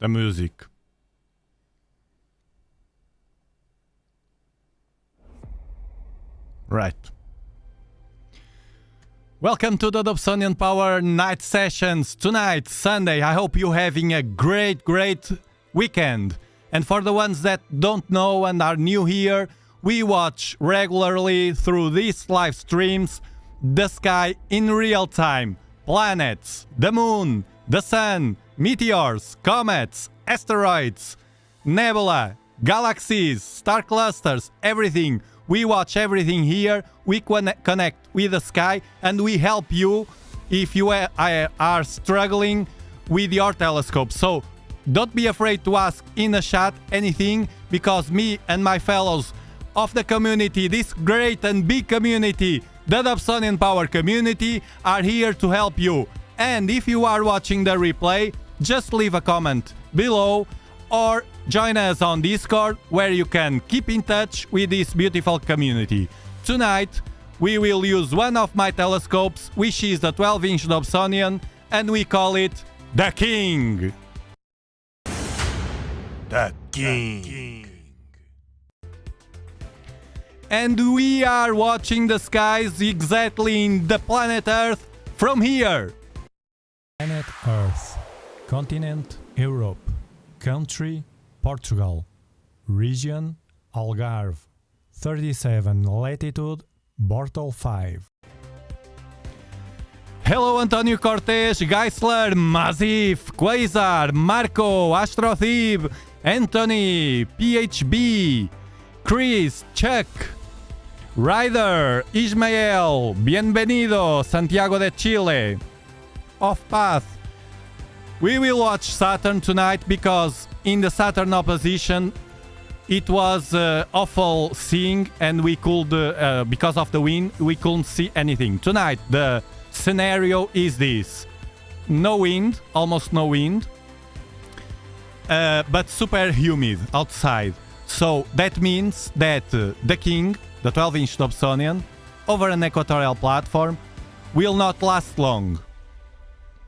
the music. Right. Welcome to the Dobsonian Power Night Sessions tonight, Sunday. I hope you're having a great weekend. And for the ones that don't know and are new here, we watch regularly through these live streams the sky in real time. Planets, the moon, the sun, meteors, comets, asteroids, nebula, galaxies, star clusters, everything. We watch everything here, we connect with the sky, and we help you if you are struggling with your telescope. So don't be afraid to ask in the chat anything, because me and my fellows of the community, this great and big community, the Dobsonian Power community, are here to help you. And if you are watching the replay, just leave a comment below or join us on Discord, where you can keep in touch with this beautiful community. Tonight, we will use one of my telescopes, which is the 12-inch Dobsonian, and we call it the King. The King. And we are watching the skies exactly in the planet Earth from here. Planet Earth. Continent Europe. Country Portugal. Region Algarve. 37 latitude Bortle 5. Hello Antonio Cortes, Geisler, Mazif, Quasar, Marco, Astrothib, Anthony, PHB, Chris, Chuck, Ryder, Ismael, Bienvenido, Santiago de Chile, Off Path. We will watch Saturn tonight because in the Saturn opposition it was awful seeing, and we could, because of the wind, we couldn't see anything. Tonight the scenario is this: no wind, almost no wind, but super humid outside. So that means that the King, the 12-inch Dobsonian, over an equatorial platform, will not last long,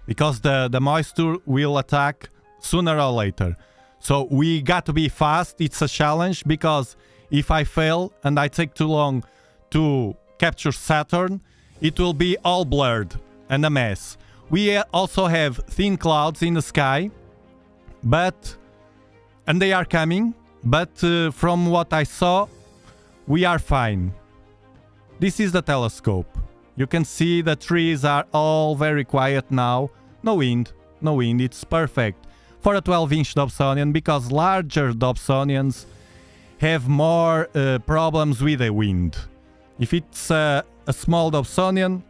because the moisture will attack sooner or later. So we got to be fast. It's a challenge, because if I fail and I take too long to capture Saturn, it will be all blurred and a mess. We also have thin clouds in the sky, and they are coming, but from what I saw, we are fine. This is the telescope. You can see the trees are all very quiet now. No wind, it's perfect for a 12-inch Dobsonian, because larger Dobsonians have more problems with the wind. If it's a small Dobsonian,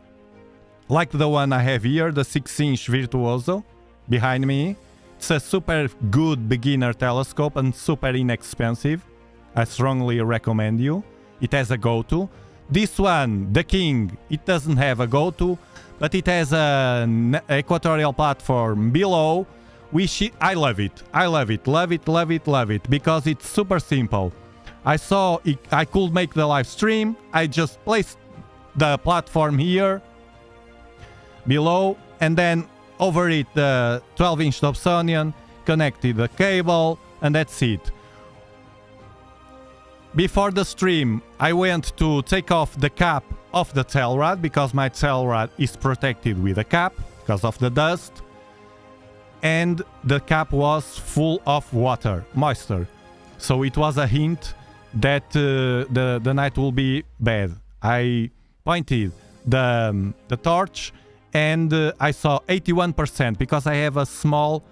like the one I have here, the 6-inch Virtuoso behind me, it's a super good beginner telescope and super inexpensive. I strongly recommend you. It has a go-to. This one, the King, it doesn't have a go-to, but it has an equatorial platform below, which I love it. I love it, because it's super simple. I saw I could make the live stream. I just placed the platform here below, and then over it the 12-inch Dobsonian, connected the cable, and that's it. Before the stream, I went to take off the cap of the tail rod, because my tail rod is protected with a cap because of the dust, and the cap was full of water, moisture. So it was a hint that the night will be bad. I pointed the torch, and I saw 81%, because I have a small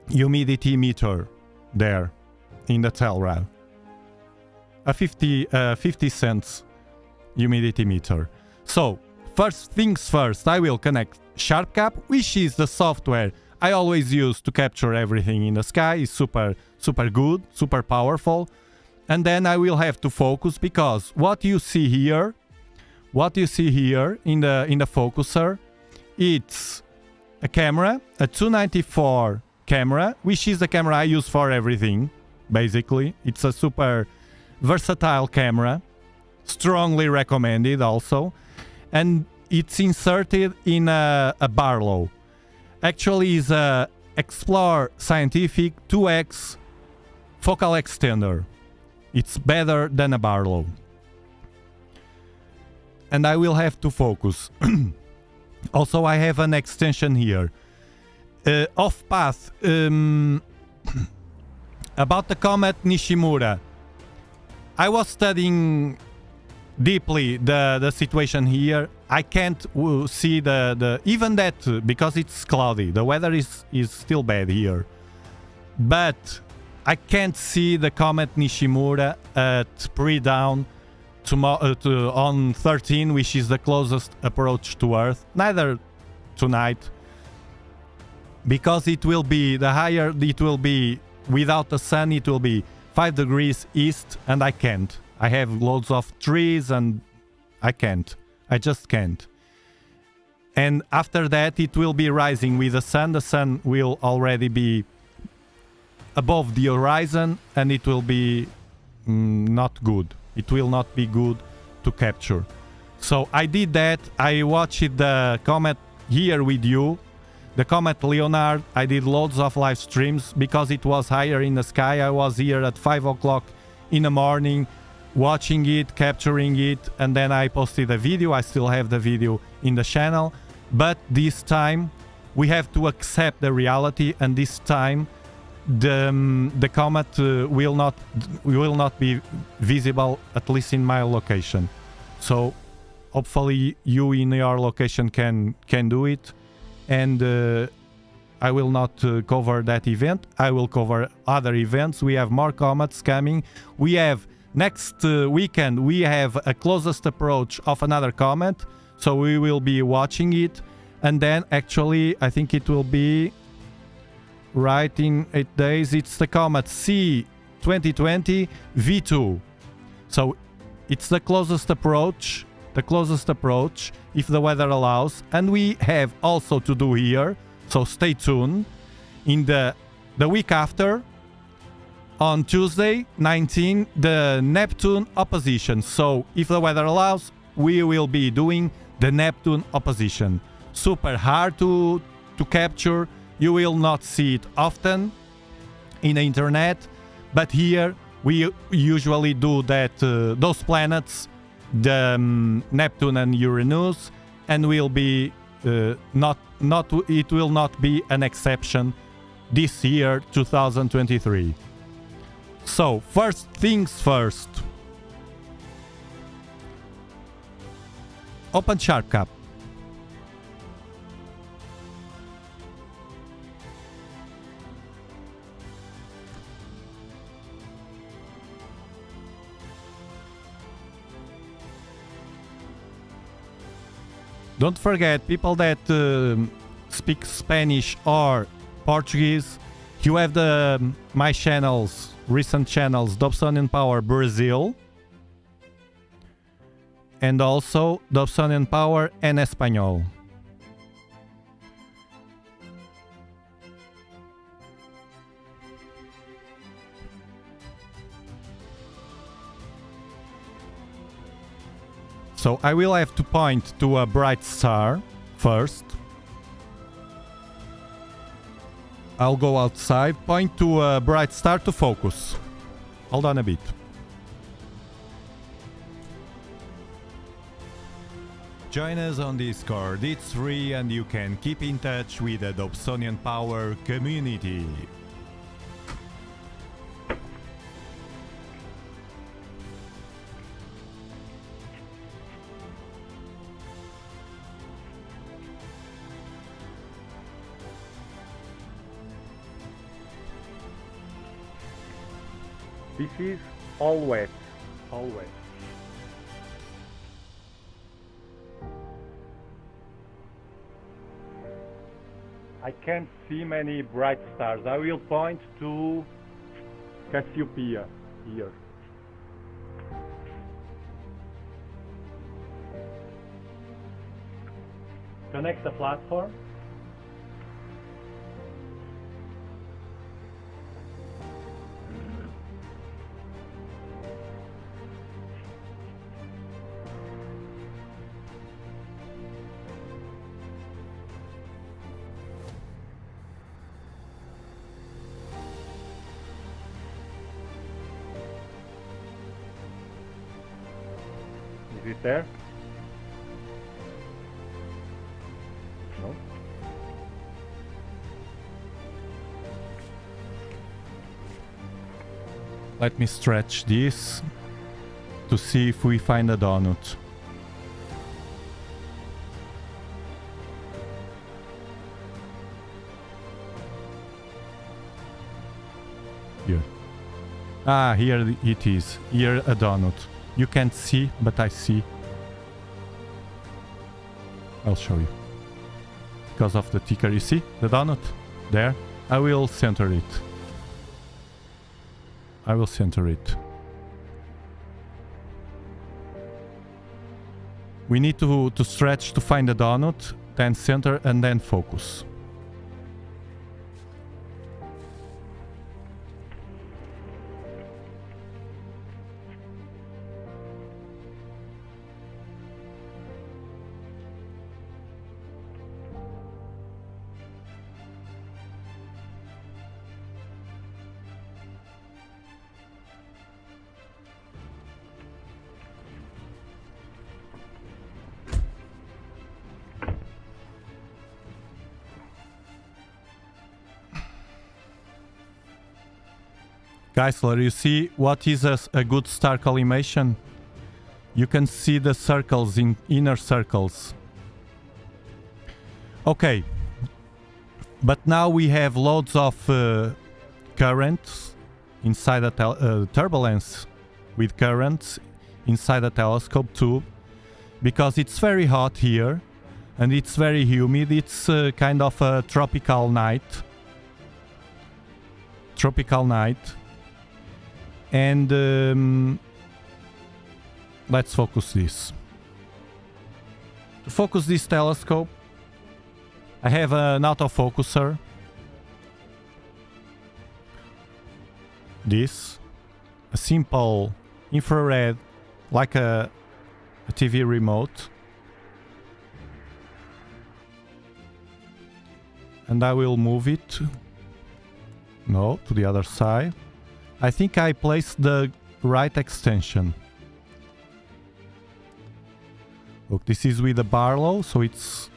humidity meter there in the tail rod. A 50 cents humidity meter. So first things first, I will connect SharpCap, which is the software I always use to capture everything in the sky. It's super good, super powerful. And then I will have to focus, because what you see here in the focuser, it's a camera, a 294 camera, which is the camera I use for everything, basically. It's a super versatile camera, strongly recommended also, and it's inserted in a Barlow. Actually, is a Explore Scientific 2X focal extender. It's better than a Barlow. And I will have to focus. Also, I have an extension here. Off path. About the comet Nishimura. I was studying deeply the situation here. I can't see the even that because it's cloudy. The weather is still bad here. But I can't see the comet Nishimura at pre-dawn on 13, which is the closest approach to Earth. Neither tonight. Because it will be, the higher it will be without the sun, it will be 5 degrees east, and I can't. I have loads of trees and I can't. I just can't. And after that, it will be rising with the sun. The sun will already be above the horizon, and it will be not good. It will not be good to capture. So I did that. I watched the comet here with you. The comet Leonard. I did loads of live streams because it was higher in the sky. I was here at 5 o'clock in the morning watching it, capturing it, and then I posted a video. I still have the video in the channel. But this time we have to accept the reality, and this time the comet will not be visible, at least in my location. So hopefully you in your location can do it, and I will not cover that event. I will cover other events. We have more comets coming. We have next weekend we have a closest approach of another comet, so we will be watching it. And then actually I think it will be right in 8 days. It's the comet C 2020 V2. So it's the closest approach if the weather allows. And we have also to do here, so stay tuned, in the week after, on Tuesday 19, the Neptune opposition. So if the weather allows, we will be doing the Neptune opposition. Super hard to capture. You will not see it often in the internet, but here we usually do that. Those planets, the Neptune and Uranus, and will be it will not be an exception this year, 2023. So first things first. Open SharpCap. Don't forget, people that speak Spanish or Portuguese, you have my channels, recent channels, Dobsonian Power Brazil, and also Dobsonian Power en Español. So I will have to point to a bright star first. I'll go outside, point to a bright star to focus. Hold on a bit. Join us on Discord, it's free and you can keep in touch with the Dobsonian Power community. This is all wet, all wet. I can't see many bright stars. I will point to Cassiopeia here. Connect the platform. Is it there? No? Let me stretch this to see if we find a donut. Here. Ah, here it is. Here a donut. You can't see, but I see. I'll show you. Because of the ticker, you see the donut? There. I will center it. I will center it. We need to stretch to find the donut, then center and then focus. Geisler, you see what is a good star collimation? You can see the circles in inner circles. Okay. But now we have loads of currents inside the turbulence with currents inside the telescope too, because it's very hot here and it's very humid. It's kind of a tropical night. And let's focus this. To focus this telescope, I have an autofocuser. This, a simple infrared, like a TV remote. And I will move it. No, to the other side. I think I placed the right extension. Look, this is with a Barlow, so it's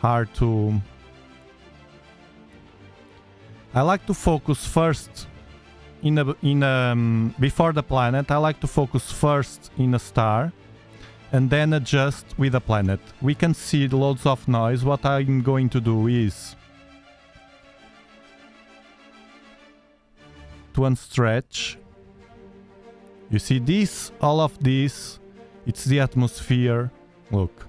hard to... I like to focus first before the planet. I like to focus first in a star and then adjust with a planet. We can see loads of noise. What I'm going to do is to unstretch. You see this, all of this, it's the atmosphere. Look.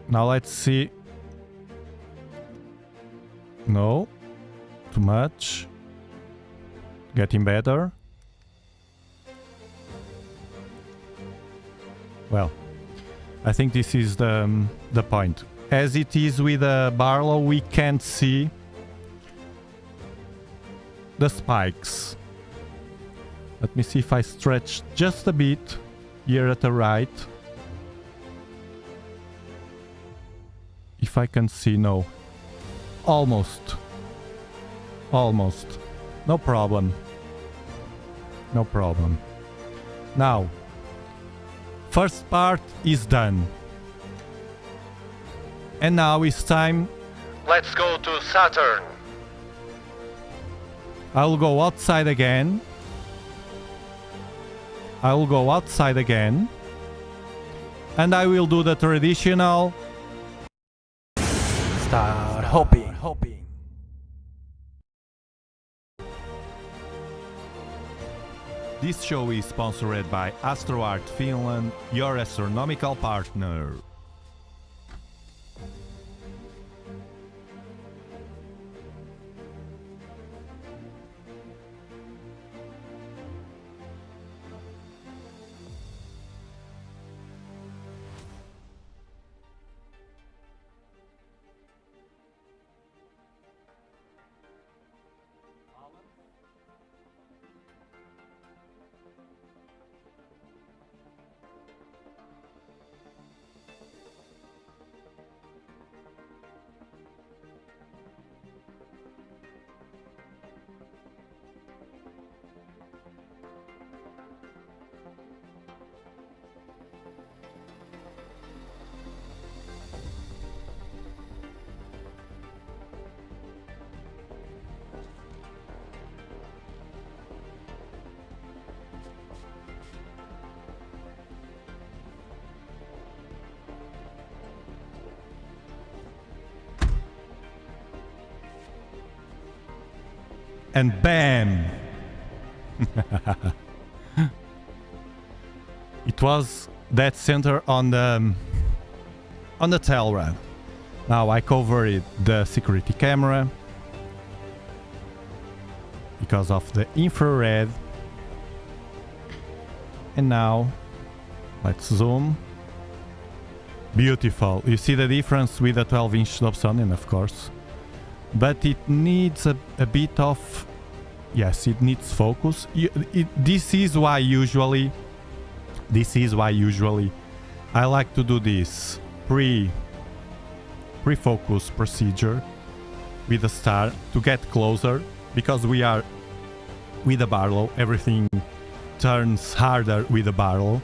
Now let's see. No, too much. Getting better. Well, I think this is the point. As it is with a Barlow, we can't see the spikes. Let me see if I stretch just a bit here at the right. If I can see, no. Almost. Almost. No problem. No problem. Now, first part is done. And now it's time. Let's go to Saturn. I'll go outside again. I will go outside again. And I will do the traditional start hopping. This show is sponsored by AstroArt Finland, your astronomical partner. and bam! It was that center on the tail ramp. Now I covered the security camera because of the infrared. And now let's zoom. Beautiful. You see the difference with the 12-inch Dobsonian, of course. But it needs a bit of... Yes, it needs focus. This is why usually I like to do this pre-focus procedure with the star to get closer, because we are with the barrel, everything turns harder with the barrel.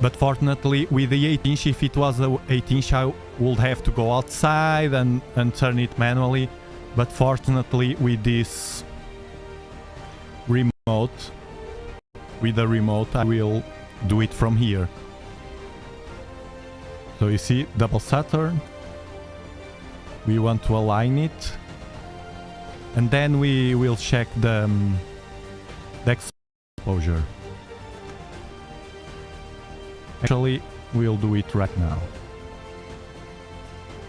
But fortunately with the 8-inch, if it was the 8-inch, I would have to go outside and turn it manually. But fortunately with this remote, I will do it from here. So you see, double Saturn. We want to align it. And then we will check the exposure. Actually, we'll do it right now.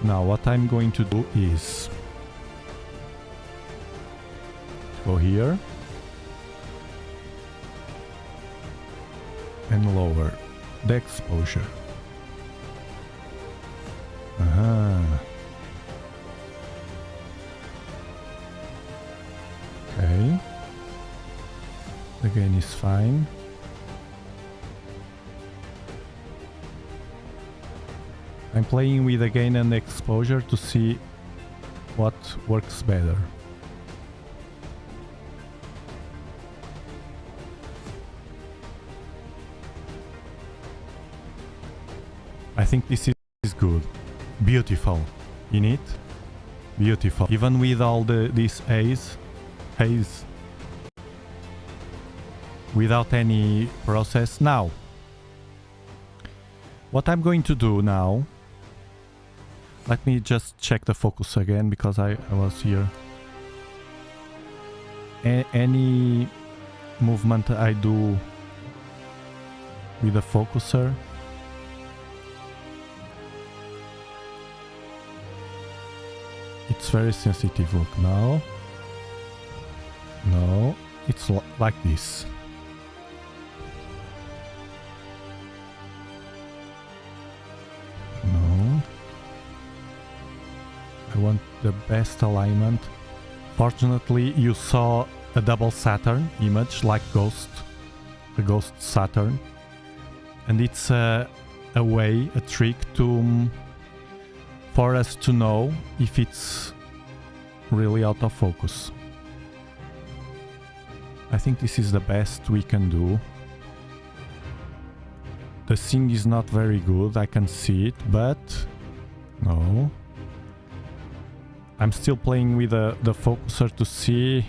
Now what I'm going to do is go here and lower the exposure. Okay. The gain is fine. I'm playing with the gain and the exposure to see what works better. I think this is good. Beautiful. In it? Beautiful. Even with all this haze, without any process. Now, what I'm going to do now, let me just check the focus again, because I was here. Any movement I do with the focuser, it's very sensitive. Look now. No, it's like this. No. I want the best alignment. Fortunately, you saw a double Saturn image, like a ghost Saturn. And it's a way, a trick for us to know if it's really out of focus. I think this is the best we can do. The thing is not very good, I can see it, but no. I'm still playing with the focuser to see.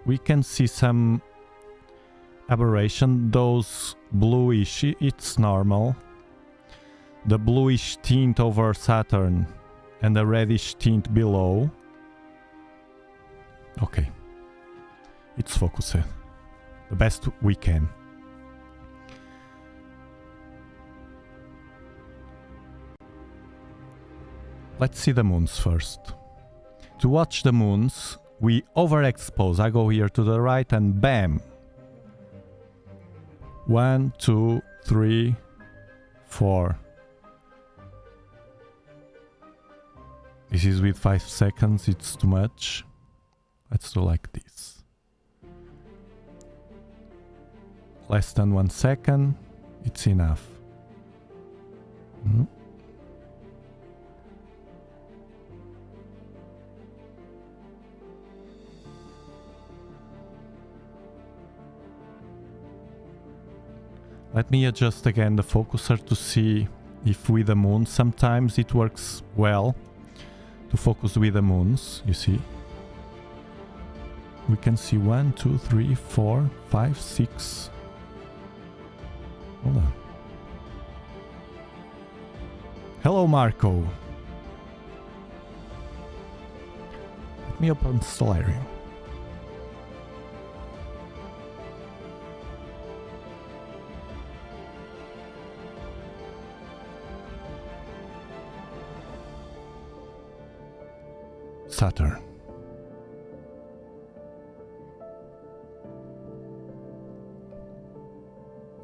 We can see some aberration, those bluish, it's normal. The bluish tint over Saturn and the reddish tint below. Okay, it's focused the best we can. Let's see the moons first. To watch the moons, we overexpose. I go here to the right and bam! 1, 2, 3, 4. This is with 5 seconds, it's too much. Let's do like this. Less than 1 second, it's enough. Let me adjust again the focuser to see if with the moon, sometimes it works well to focus with the moons, you see. We can see 1, 2, 3, 4, 5, 6. Hold on. Hello, Marco. Let me open Stellarium. Saturn.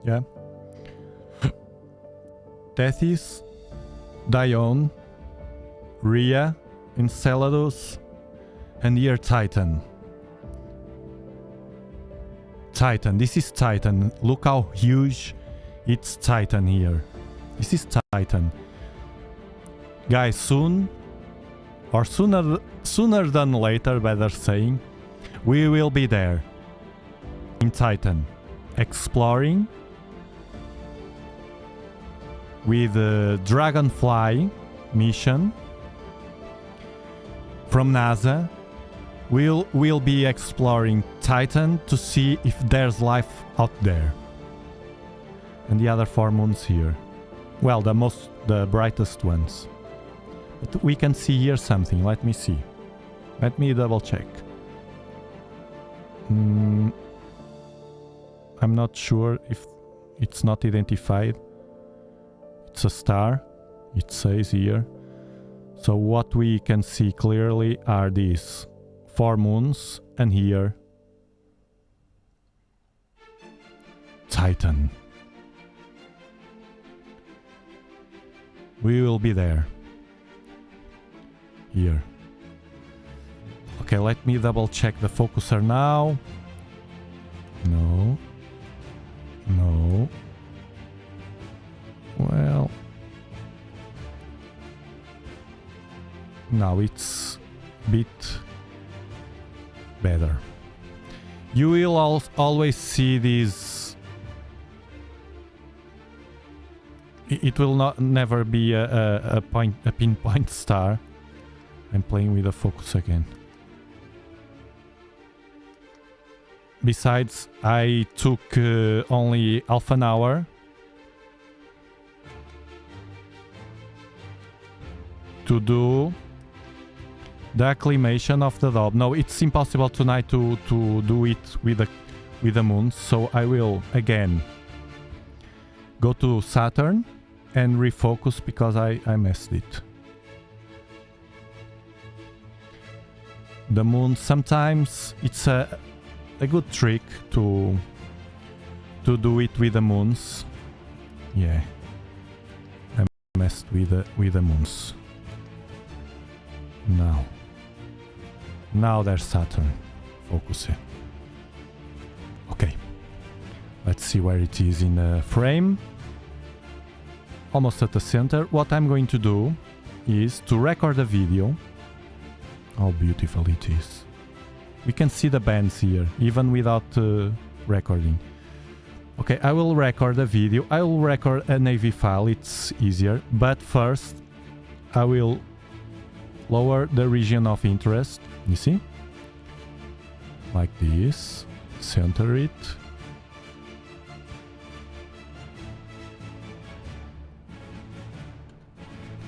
Yeah. Tethys, Dione, Rhea, Enceladus, and here Titan. Titan, this is Titan. Look how huge it's Titan here. This is Titan. Guys, soon, or sooner than later, better saying, we will be there in Titan, exploring with the Dragonfly mission from NASA. We'll be exploring Titan to see if there's life out there. And the other 4 moons here. Well, the brightest ones. But we can see here something. Let me see. Let me double check. I'm not sure if it's not identified. It's a star, it says here. So what we can see clearly are these 4 moons, and here Titan. We will be there. Here. Okay, let me double check the focuser now. No. No. Well, now it's a bit better. You will always see these. It will never be a pinpoint star. I'm playing with the focus again. Besides, I took only half an hour to do the acclimation of the Dob. No, it's impossible tonight to do it with the moon, so I will again go to Saturn and refocus because I messed it. The moon, sometimes it's a good trick to do it with the moons. Yeah, I messed with the moons. Now there's Saturn. Focus it. Okay. Let's see where it is in the frame. Almost at the center. What I'm going to do is to record a video. How beautiful it is. We can see the bands here, even without recording. Okay, I will record a video. I will record a Navy file. It's easier. But first, I will lower the region of interest, you see? Like this. Center it.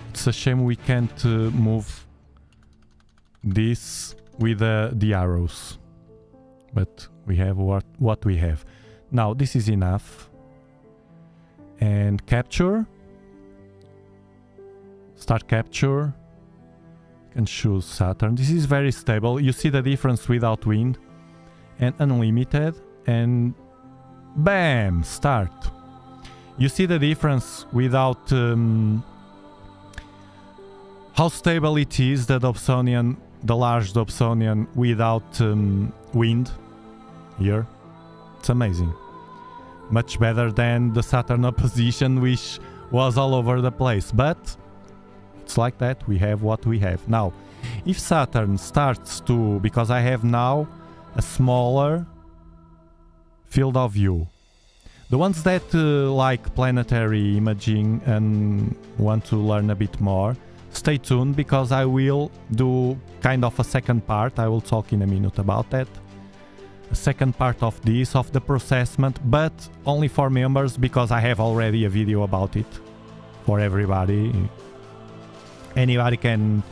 It's a shame we can't move this with the arrows. But we have what we have. Now, this is enough. And capture. Start capture. Can choose Saturn. This is very stable. You see the difference without wind and unlimited, and bam, start. You see the difference without how stable it is, the Dobsonian, the large Dobsonian without wind here. It's amazing. Much better than the Saturn opposition, which was all over the place, but it's like that. We have what we have. Now, if Saturn starts to... Because I have now a smaller field of view. The ones that like planetary imaging and want to learn a bit more, stay tuned because I will do kind of a second part. I will talk in a minute about that. A second part of this, of the processment, but only for members because I have already a video about it for everybody. Anybody can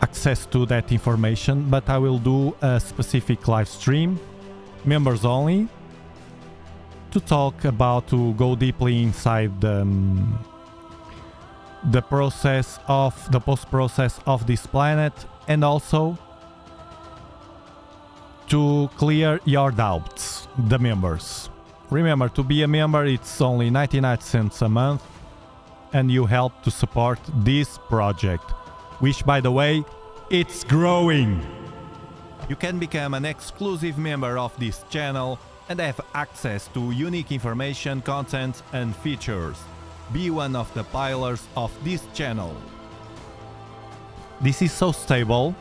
access to that information, but I will do a specific live stream, members only, to talk about, to go deeply inside the process of the post-process of this planet, and also to clear your doubts, the members. Remember, to be a member, it's only 99 cents a month, and you help to support this project, which, by the way, it's growing. You can become an exclusive member of this channel and have access to unique information, content and features. Be one of the pillars of this channel. This is so stable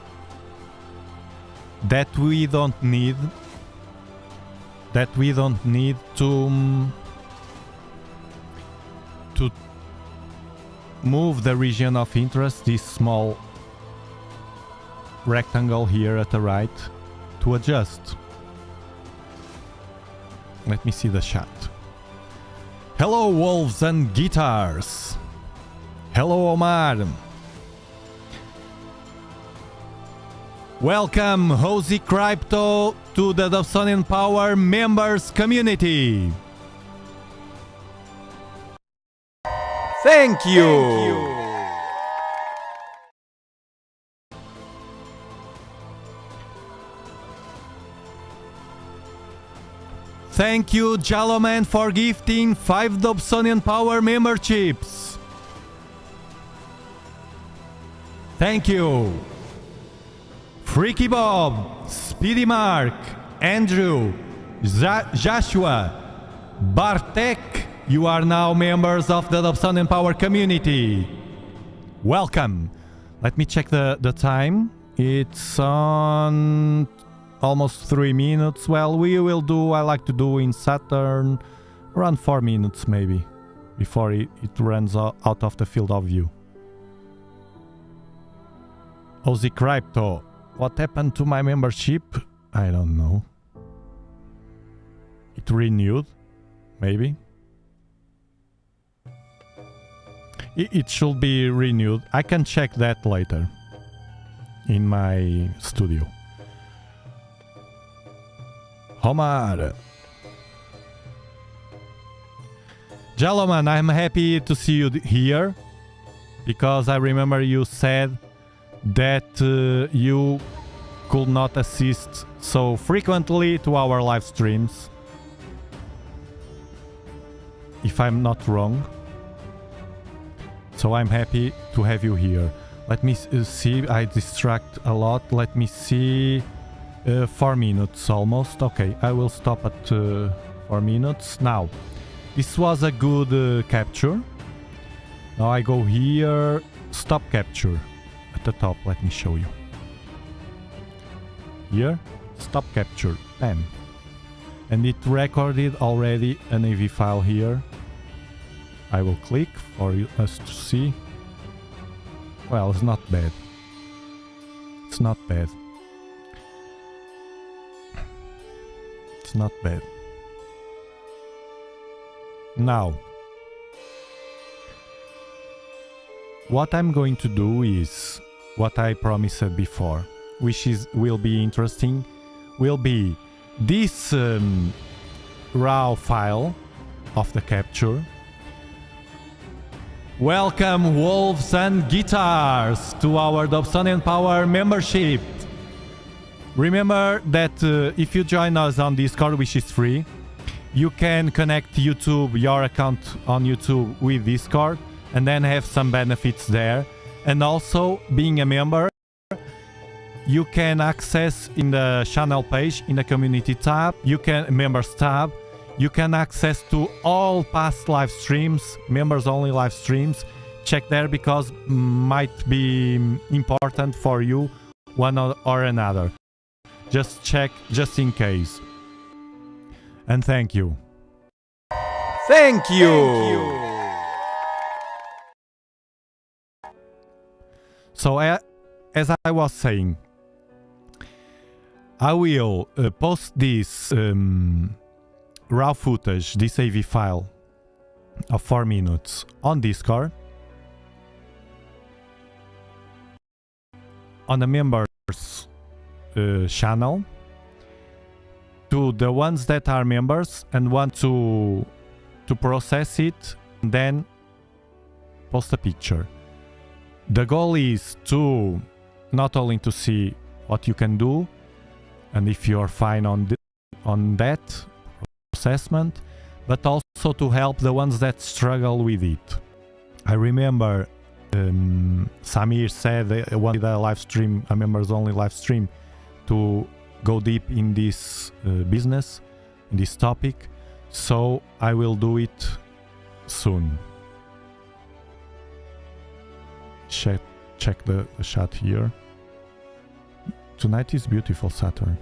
that we don't need to move the region of interest, this small rectangle here at the right, to adjust. Let me see the chat. Hello wolves and guitars. Hello Omar. Welcome Hosey Crypto to the Dobsonian Power members community. Thank you. Thank you, Jaloman, for gifting 5 Dobsonian Power memberships. Thank you. Freaky Bob, Speedy Mark, Andrew, Joshua, Bartek, you are now members of the Dobsonian Power community. Welcome. Let me check the time. It's on almost 3 minutes. Well, we will do, I like to do in Saturn, around 4 minutes maybe, before it runs out of the field of view. Ozzy Crypto, what happened to my membership? I don't know. It renewed, maybe. It should be renewed. I can check that later in my studio. Omar. Jaloman, I'm happy to see you here, because I remember you said that you could not assist so frequently to our live streams, if I'm not wrong. So I'm happy to have you here. Let me see, I distract a lot. Let me see, 4 minutes almost. Okay, I will stop at 4 minutes. Now, this was a good capture. Now I go here, stop capture at the top. Let me show you. Here, stop capture, bam. And it recorded already an AV file here. I will click for us to see. Well, it's not bad. It's not bad. It's not bad. Now, what I'm going to do is what I promised before, which will be interesting, will be this raw file of the capture. Welcome wolves and guitars to our Dobsonian Power membership. Remember that if you join us on Discord, which is free, you can connect YouTube, your account on YouTube with Discord, and then have some benefits there. And also, being a member, you can access in the channel page, in the community tab, members tab, you can access to all past live streams, members only live streams. Check there, because might be important for you, one or another. Just check, just in case. And thank you. Thank you! So, as I was saying, I will post this raw footage, this AV file of 4 minutes on Discord. on the members channel to the ones that are members and want to process it, and then post a picture. The goal is to not only to see what you can do and if you're fine on that assessment, but also to help the ones that struggle with it. I remember Samir said one of the live stream, a members only live stream, to go deep in this business, in this topic, so I will do it soon. Check the shot here. Tonight is beautiful, Saturn.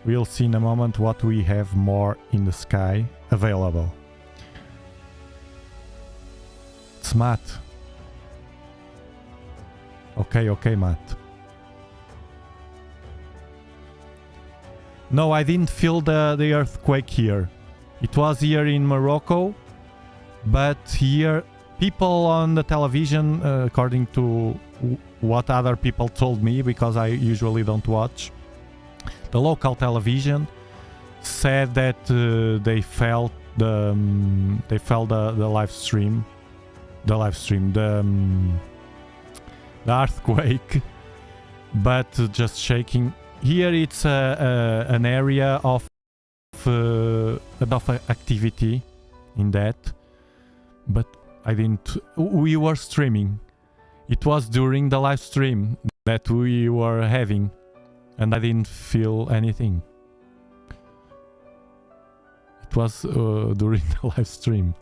We'll see in a moment what we have more in the sky available. It's Matt. Okay, Matt. No, I didn't feel the earthquake here. It was here in Morocco, but here people on the television, according to what other people told me, because I usually don't watch, the local television said that they felt the live stream, the earthquake, but just shaking. Here it's an area of activity in that, but I didn't. We were streaming. It was during the live stream that we were having, and I didn't feel anything. It was during the live stream.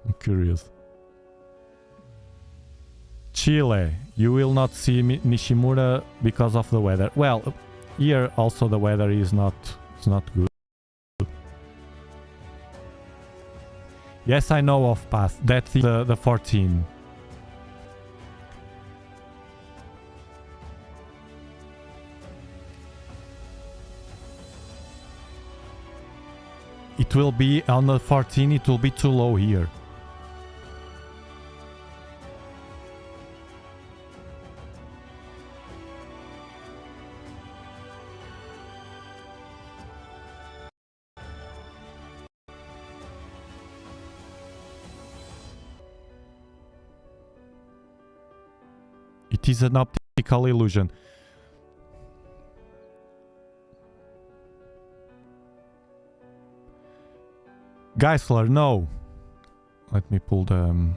I'm curious. Chile, you will not see Nishimura because of the weather. Well, here also the weather is not good. Yes, I know of path. That's the 14. It will be on the 14. It will be too low here. It is an optical illusion. Geisler, no. Let me pull the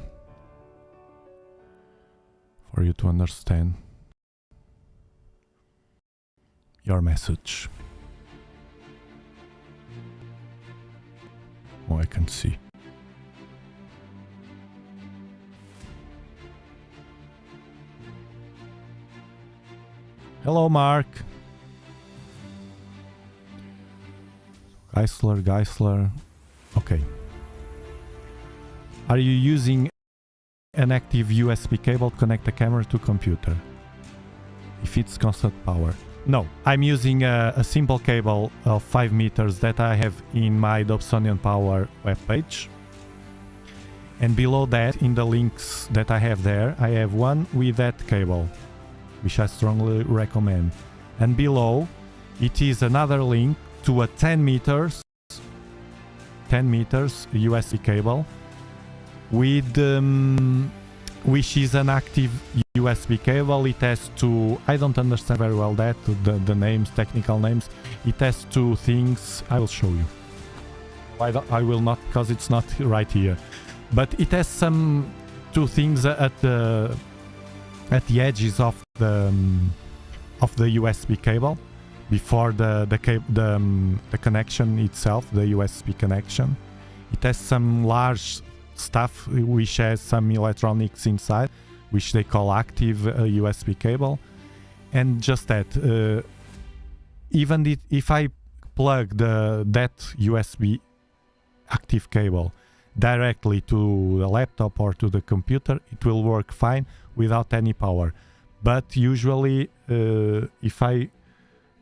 for you to understand your message. Oh, I can see. Hello, Mark. Geisler. Okay. Are you using an active USB cable to connect the camera to computer? If it's constant power. No, I'm using a simple cable of 5 meters that I have in my Dobsonian Power webpage. And below that, in the links that I have there, I have one with that cable, which I strongly recommend. And below, it is another link to a 10 meters USB cable with which is an active USB cable. It has two, I don't understand very well that, the names, technical names. It has two things, I will show you. I will not, because it's not right here. But it has some two things at the edges of the USB cable before the connection itself, the USB connection. It has some large stuff which has some electronics inside, which they call active USB cable. And just that, even if I plug that USB active cable directly to the laptop or to the computer, it will work fine without any power. But usually if I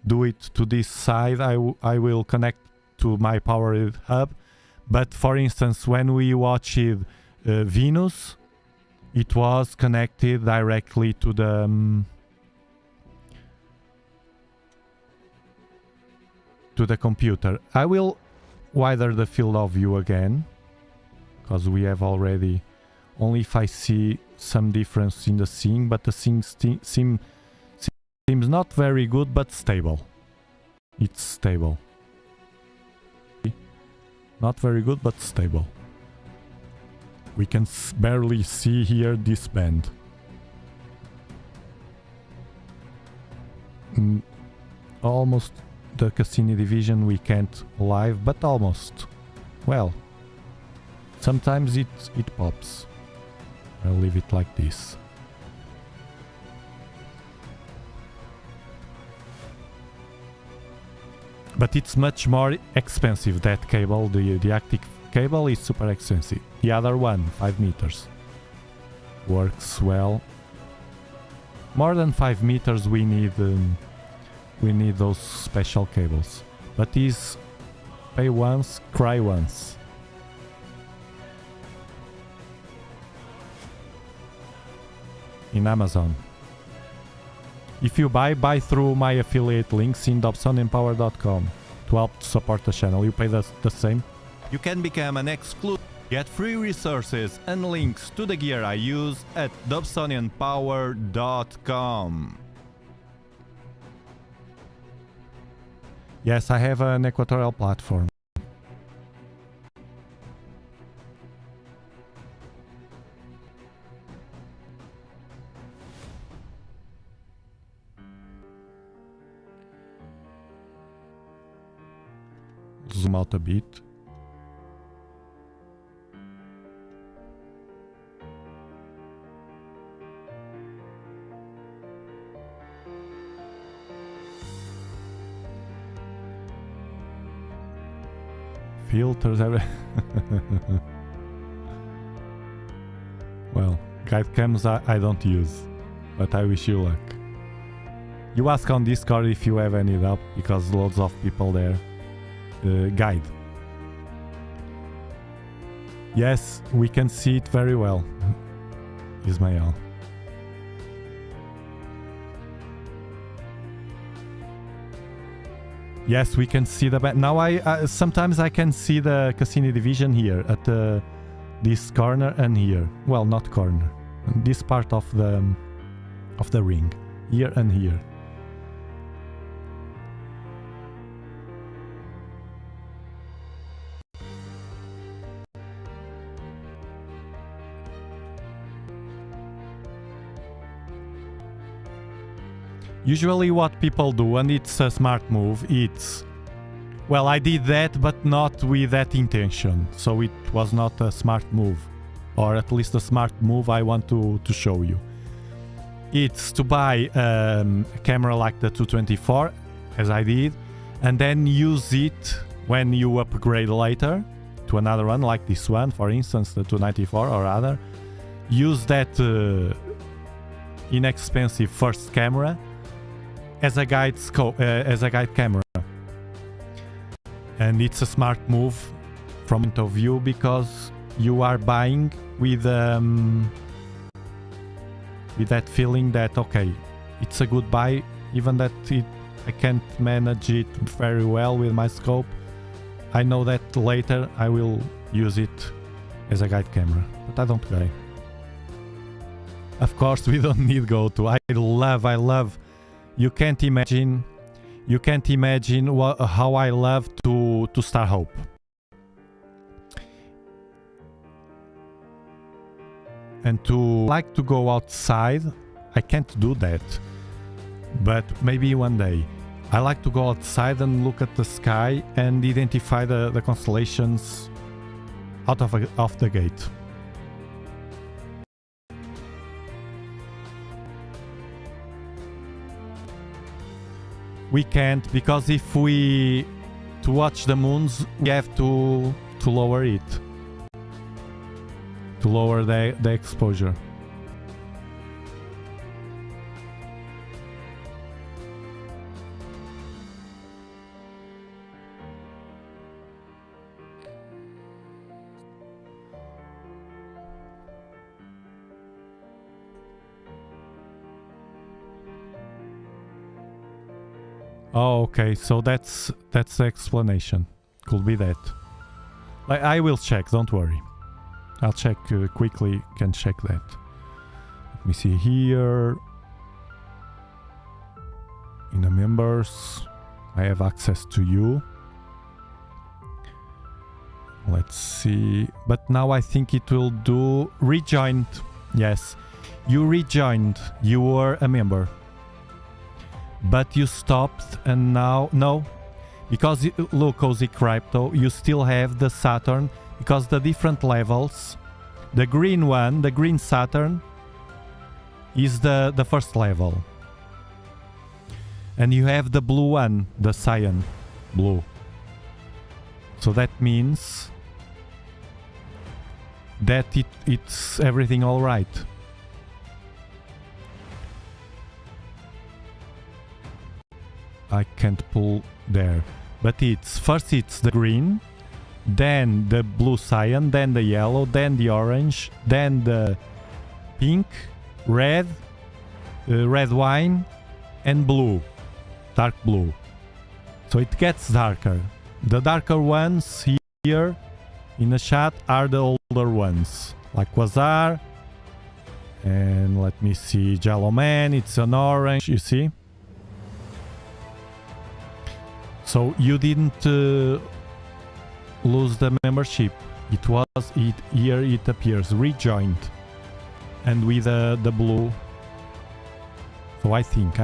do it to this side, I will connect to my power hub. But for instance, when we watched Venus, it was connected directly to the to the computer. I will widen the field of view again, because we have already, only if I see some difference in the scene, but the scene seems not very good, but stable. It's stable. Not very good, but stable. We can barely see here this band. Almost the Cassini division we can't live, but almost. Well, sometimes it pops. I'll leave it like this. But it's much more expensive, that cable. The active cable is super expensive. The other one, 5 meters, works well. More than 5 meters we need those special cables. But these pay once, cry once. In Amazon. If you buy through my affiliate links in dobsonianpower.com to help support the channel. You pay the same. You can become an exclusive, get free resources and links to the gear I use at dobsonianpower.com. Yes, I have an equatorial platform. Zoom out a bit. Filters, well, guide cams I don't use, but I wish you luck. You ask on Discord if you have any doubt, because loads of people there guide. Yes, we can see it very well, Ismail. Yes, we can see the band. Now sometimes I can see the Cassini division here at this corner and here. Well, not corner. This part of the ring, here and here. Usually what people do, and it's a smart move, it's... Well, I did that, but not with that intention, so it was not a smart move. Or at least a smart move I want to show you. It's to buy a camera like the 224, as I did, and then use it when you upgrade later to another one, like this one, for instance, the 294 or other. Use that inexpensive first camera as a guide camera, and it's a smart move from point of view, because you are buying with that feeling that okay, it's a good buy, even that I can't manage it very well with my scope. I know that later I will use it as a guide camera, but I don't guide. Of course, we don't need go-to. I love. You can't imagine how I love to Star Hope. And to like to go outside, I can't do that. But maybe one day. I like to go outside and look at the sky and identify the constellations out of the gate. We can't, because if we to watch the moons, we have to lower it, to lower the exposure. Oh, okay, so that's the explanation. Could be that. I will check, don't worry. I'll check quickly, can check that. Let me see here. In the members, I have access to you. Let's see. But now I think it will do rejoined. Yes, you rejoined. You were a member. But you stopped and now... No. Because, look, Cozy Crypto, you still have the Saturn. Because the different levels... The green one, the green Saturn, is the first level. And you have the blue one, the cyan blue. So that means that it's everything all right. I can't pull there. But first it's the green, then the blue cyan, then the yellow, then the orange, then the pink, red, red wine, and blue. Dark blue. So it gets darker. The darker ones here in the chat are the older ones, like Quasar, and let me see, Jello Man, it's an orange, you see? So you didn't lose the membership. Here it appears rejoined, and with the blue. So I think.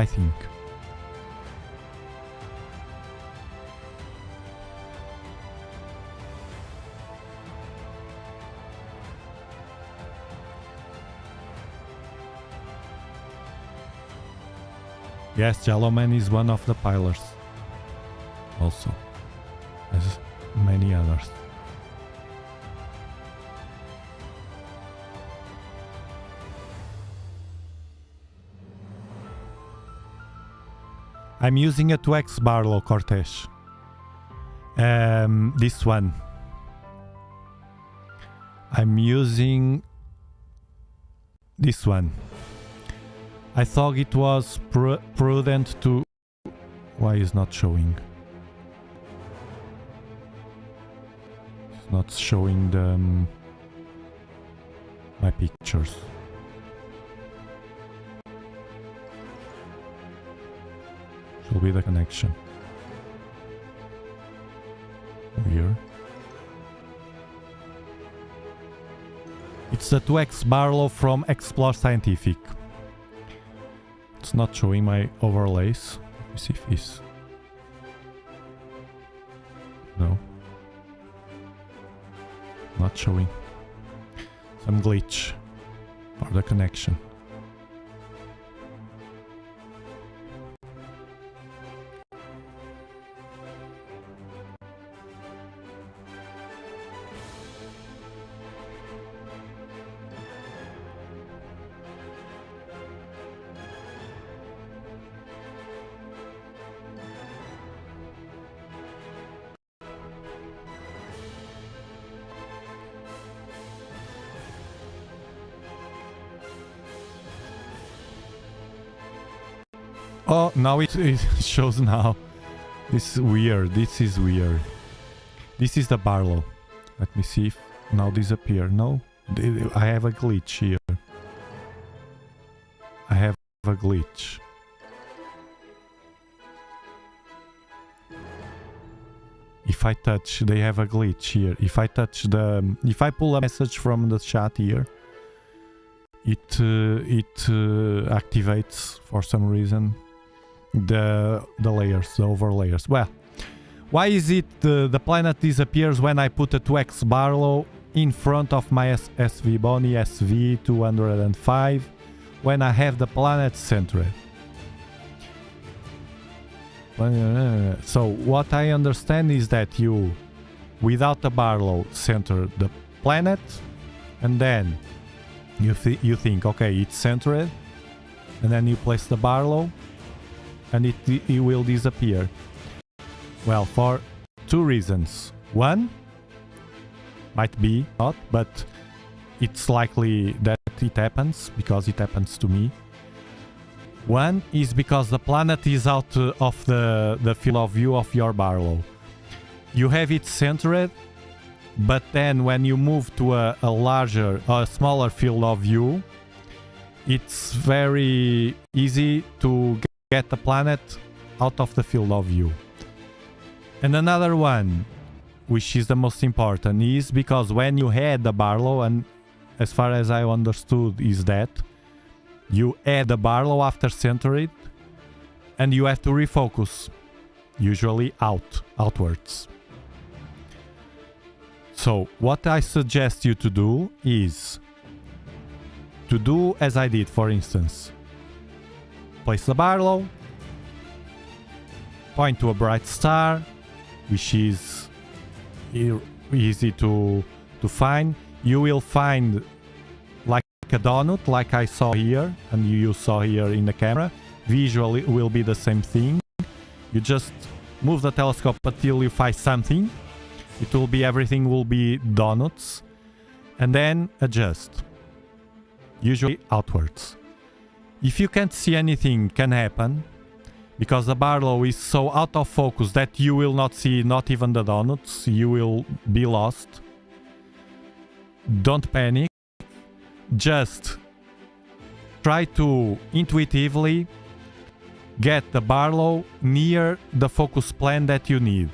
Yes, Jello Man is one of the pillars. Also, as many others. I'm using a 2x Barlow Cortege. This one. I'm using this one. I thought it was prudent to... Why is not showing? It's not showing my pictures. Should be the connection. Weird. It's the 2x Barlow from Explore Scientific. It's not showing my overlays. Let me see if it's... No. Not showing. Some glitch for the connection. Oh, now it shows now. This is weird. This is weird. This is the Barlow. Let me see if now disappear. No, I have a glitch here. I have a glitch. If I touch, they have a glitch here. If I touch the, if I pull a message from the chat here, it activates for some reason the layers, the overlayers. Well, why is it the planet disappears when I put a 2x Barlow in front of my SV Bonnie SV205 when I have the planet centered? So what I understand is that you, without the Barlow, center the planet, and then you think, okay, it's centered, and then you place the Barlow, and it will disappear. Well, for two reasons. One, might be not, but it's likely that it happens, because it happens to me. One is because the planet is out of the field of view of your Barlow. You have it centered, but then when you move to a larger or smaller field of view, it's very easy to get the planet out of the field of view. And another one, which is the most important, is because when you add the Barlow, and as far as I understood is that you add the Barlow after center it, and you have to refocus, usually outwards. So what I suggest you to do is to do as I did, for instance. Place the Barlow, point to a bright star, which is easy to find. You will find like a donut, like I saw here, and you saw here in the camera. Visually it will be the same thing. You just move the telescope until you find something. It will be, everything will be donuts, and then adjust, usually outwards. If you can't see anything, can happen, because the Barlow is so out of focus that you will not see not even the donuts, you will be lost. Don't panic, just try to intuitively get the Barlow near the focus plane that you need.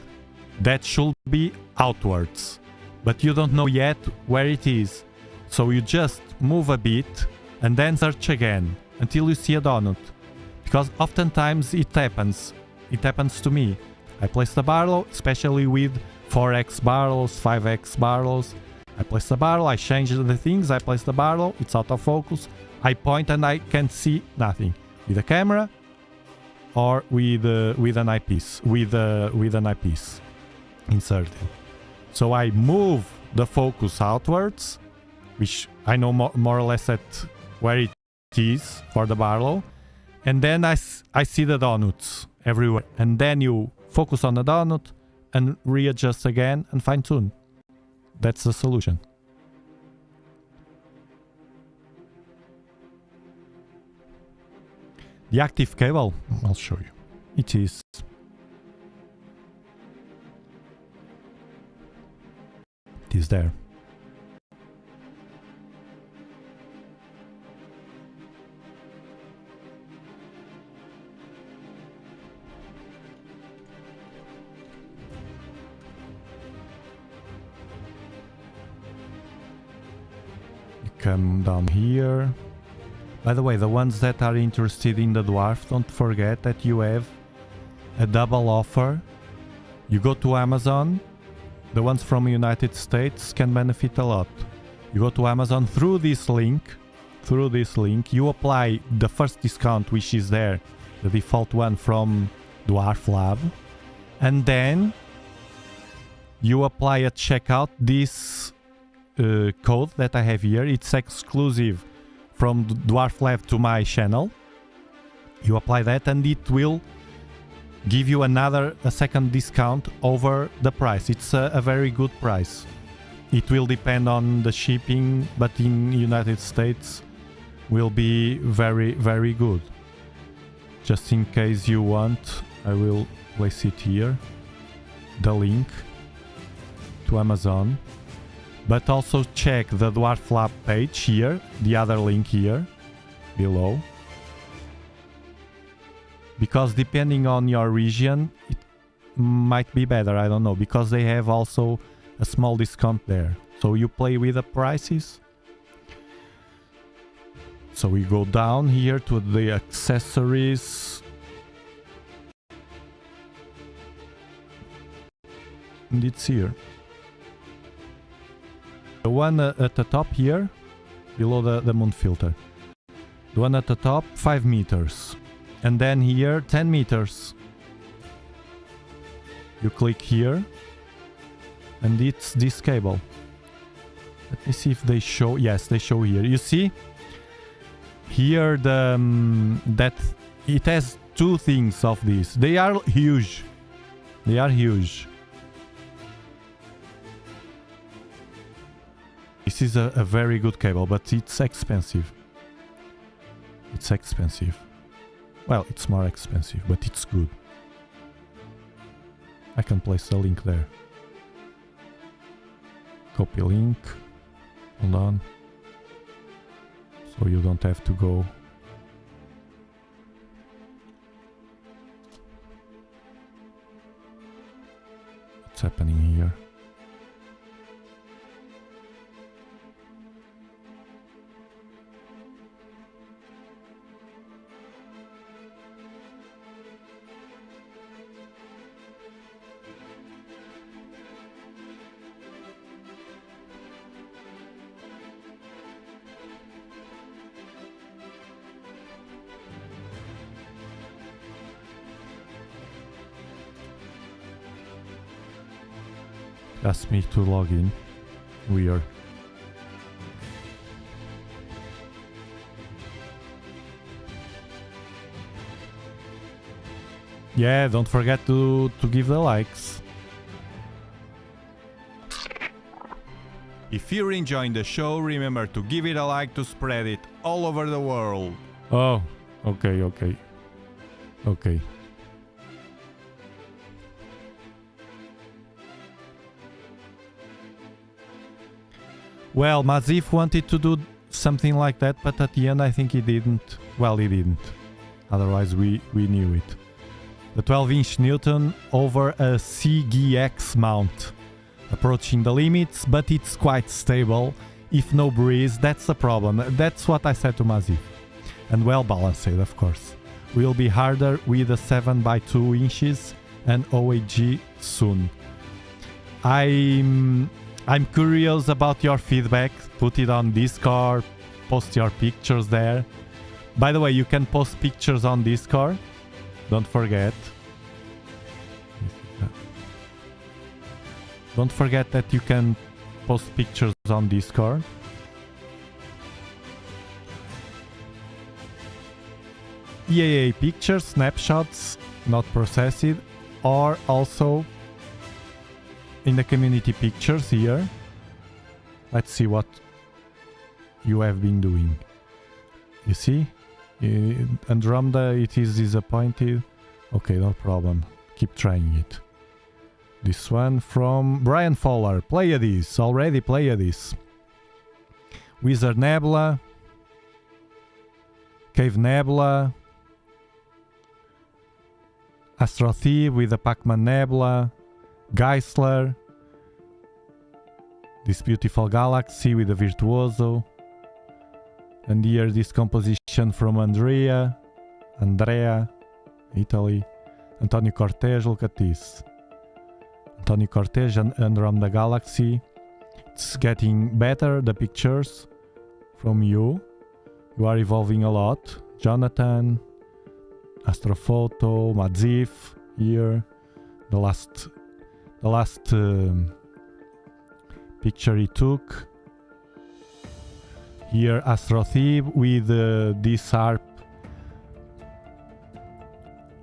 That should be outwards, but you don't know yet where it is. So you just move a bit and then search again until you see a donut. Because oftentimes it happens. It happens to me. I place the Barlow, especially with 4x Barlows, 5x Barlows. I place the Barlow, I change the things, I place the Barlow, it's out of focus. I point and I can see nothing. With a camera or with an eyepiece. With an eyepiece inserted. So I move the focus outwards, which I know more or less at where it is for the Barlow, and then I see the donuts everywhere, and then you focus on the donut and readjust again and fine tune. That's the solution. The active cable, I'll show you. It is there. You come down here. By the way, the ones that are interested in the dwarf, don't forget that you have a double offer. You go to Amazon. The ones from the United States can benefit a lot. You go to Amazon through this link, you apply the first discount which is there, the default one from Dwarf Lab, and then you apply at checkout this code that I have here. It's exclusive from Dwarf Lab to my channel. You apply that and it will give you a second discount over the price. It's a very good price. It will depend on the shipping, but in United States will be very, very good. Just in case you want, I will place it here, the link to Amazon. But also check the Dwarf Lab page here, the other link here below. Because depending on your region, it might be better, I don't know, because they have also a small discount there. So you play with the prices. So we go down here to the accessories. And it's here. The one at the top here, below the moon filter. The one at the top, 5 meters. And then here, 10 meters. You click here, and it's this cable. Let me see if they show. Yes, they show here. You see? Here that it has two things of this. They are huge. They are huge. This is a very good cable, but it's expensive. It's expensive. Well, it's more expensive, but it's good. I can place the link there. Copy link. Hold on. So you don't have to go. What's happening here? Asked me to log in. Weird. Yeah, don't forget to give the likes. If you're enjoying the show, remember to give it a like to spread it all over the world. Oh, okay. Okay. Well, Mazif wanted to do something like that, but at the end I think he didn't. Well, he didn't. Otherwise we knew it. The 12-inch Newton over a CGX mount. Approaching the limits, but it's quite stable. If no breeze, that's the problem. That's what I said to Mazif. And well balanced, of course. Will be harder with a 7 by 2 inches and OAG soon. I'm curious about your feedback. Put it on Discord, post your pictures there. By the way, you can post pictures on Discord. Don't forget. Don't forget that you can post pictures on Discord. EAA pictures, snapshots, not processed, or also in the community pictures here. Let's see what you have been doing. You see? Andromeda, it is disappointed. Okay, no problem. Keep trying it. This one from Brian Fowler. Pleiades. Already Pleiades. Wizard Nebula. Cave Nebula. Astro Thief with the Pac-Man Nebula. Geisler. This beautiful galaxy with the Virtuoso. And here this composition from Andrea, Italy. Antonio Cortez, look at this. Antonio Cortez and Andromeda Galaxy. It's getting better, the pictures from you. You are evolving a lot. Jonathan, Astrophoto, Madzif here. The last picture he took. Here Astro Thief with this harp.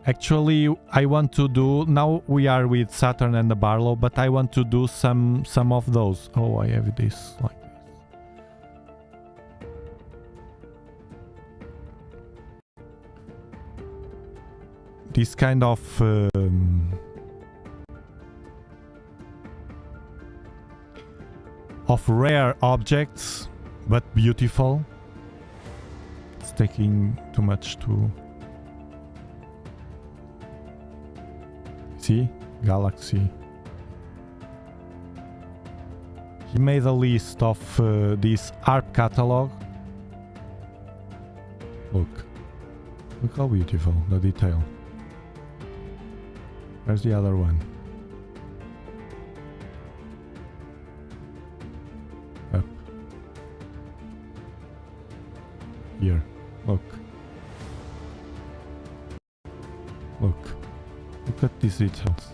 Actually, I want to do, now we are with Saturn and the Barlow, but I want to do some of those. Oh, I have this like this. This kind of rare objects, but beautiful. It's taking too much to see. Galaxy. He made a list of this art catalog. Look how beautiful the detail. Where's the other one? Up. Here. Look at these details.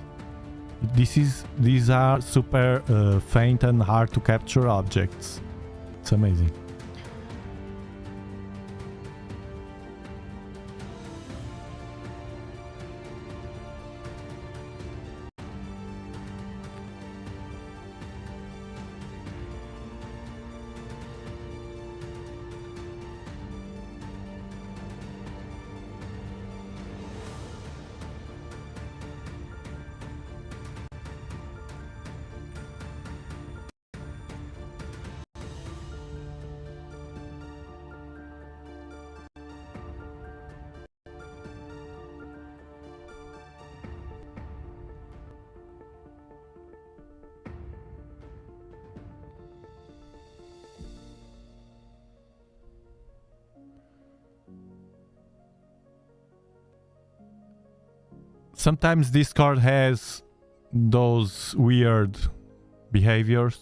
These are super faint and hard to capture objects. It's amazing. Sometimes Discord has those weird behaviors.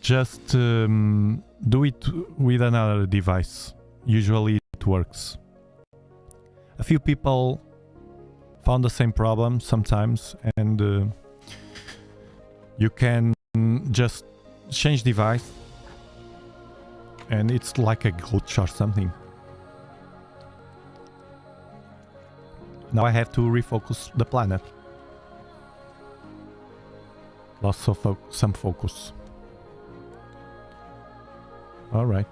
Just do it with another device. Usually it works. A few people found the same problem sometimes, and you can just change device and it's like a glitch or something. Now I have to refocus the planet. Lost of some focus. All right.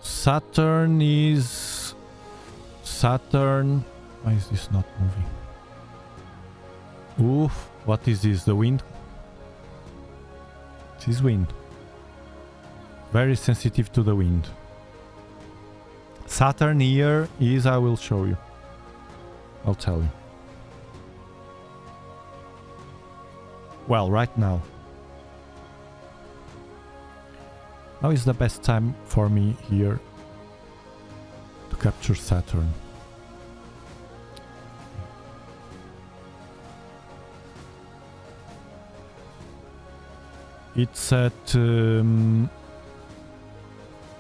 Saturn is... Saturn... Why is this not moving? Oof, what is this? The wind? This is wind. Very sensitive to the wind. Saturn here is... I will show you. I'll tell you. Well, right now. Now is the best time for me here to capture Saturn. It's at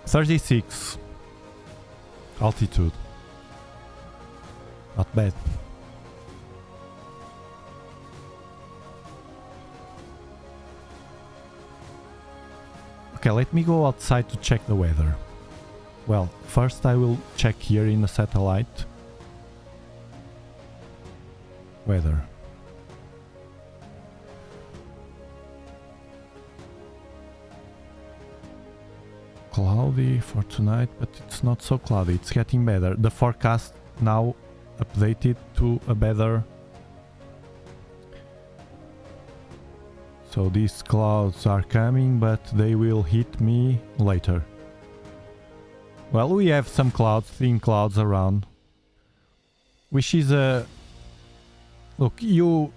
36 altitude. Not bad. Okay, let me go outside to check the weather. Well, first I will check here in the satellite. Weather. Cloudy for tonight, but it's not so cloudy. It's getting better. The forecast now updated to a better... So these clouds are coming, but they will hit me later. Well, we have some clouds, thin clouds around. Which is a... Look, you...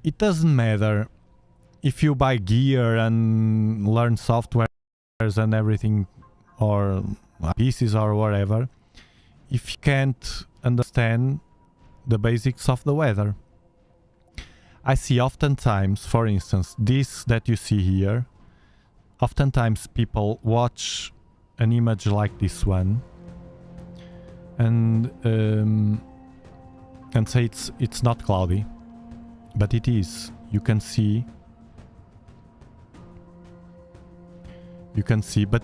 It doesn't matter if you buy gear and learn softwares and everything, or pieces or whatever, if you can't understand the basics of the weather. I see oftentimes, for instance, this that you see here, oftentimes people watch an image like this one and say it's not cloudy, but it is. You can see, but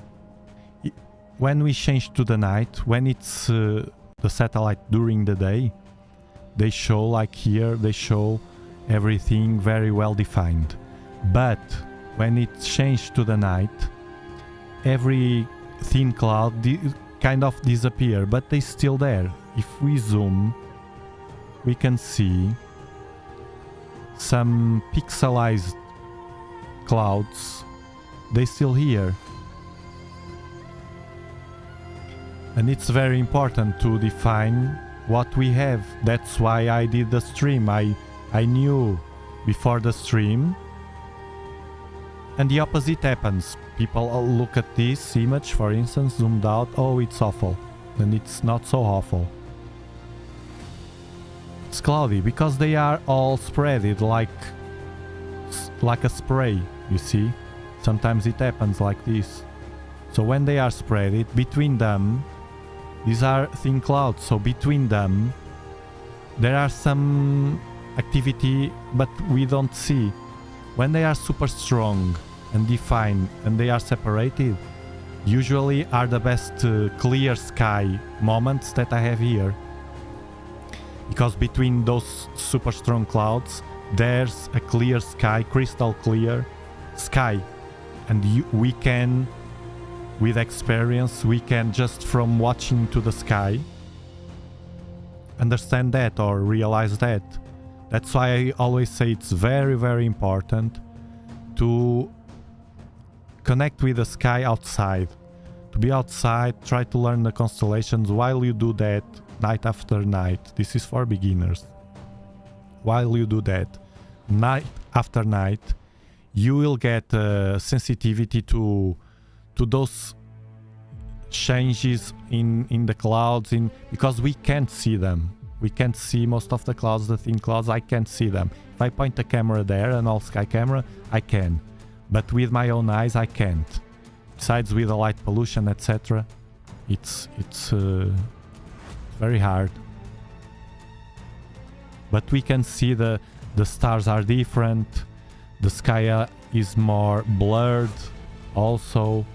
when we change to the night, when it's the satellite during the day, they show, like here, they show everything very well defined. But when it's changed to the night, every thin cloud kind of disappear, but they're still there. If we zoom, we can see some pixelized clouds. They still here. And it's very important to define what we have. That's why I did the stream. I knew before the stream, and the opposite happens. People look at this image, for instance, zoomed out, oh, it's awful, and it's not so awful. It's cloudy because they are all spreaded like a spray, you see. Sometimes it happens like this. So when they are spreaded, between them, these are thin clouds, so between them there are some activity, but we don't see. When they are super strong and defined and they are separated, usually are the best clear sky moments that I have here. Because between those super strong clouds, there's a clear sky, crystal clear sky. And we can, with experience, we can just from watching to the sky understand that or realize that. That's why I always say it's very, very important to connect with the sky outside. To be outside, try to learn the constellations while you do that night after night. This is for beginners. While you do that, night after night, you will get sensitivity to those changes in the clouds, because we can't see them. We can't see most of the clouds, the thin clouds. I can't see them. If I point the camera there, an all sky camera, I can, but with my own eyes I can't. Besides, with the light pollution, etc., it's very hard. But we can see the stars are different. The sky is more blurred. Also,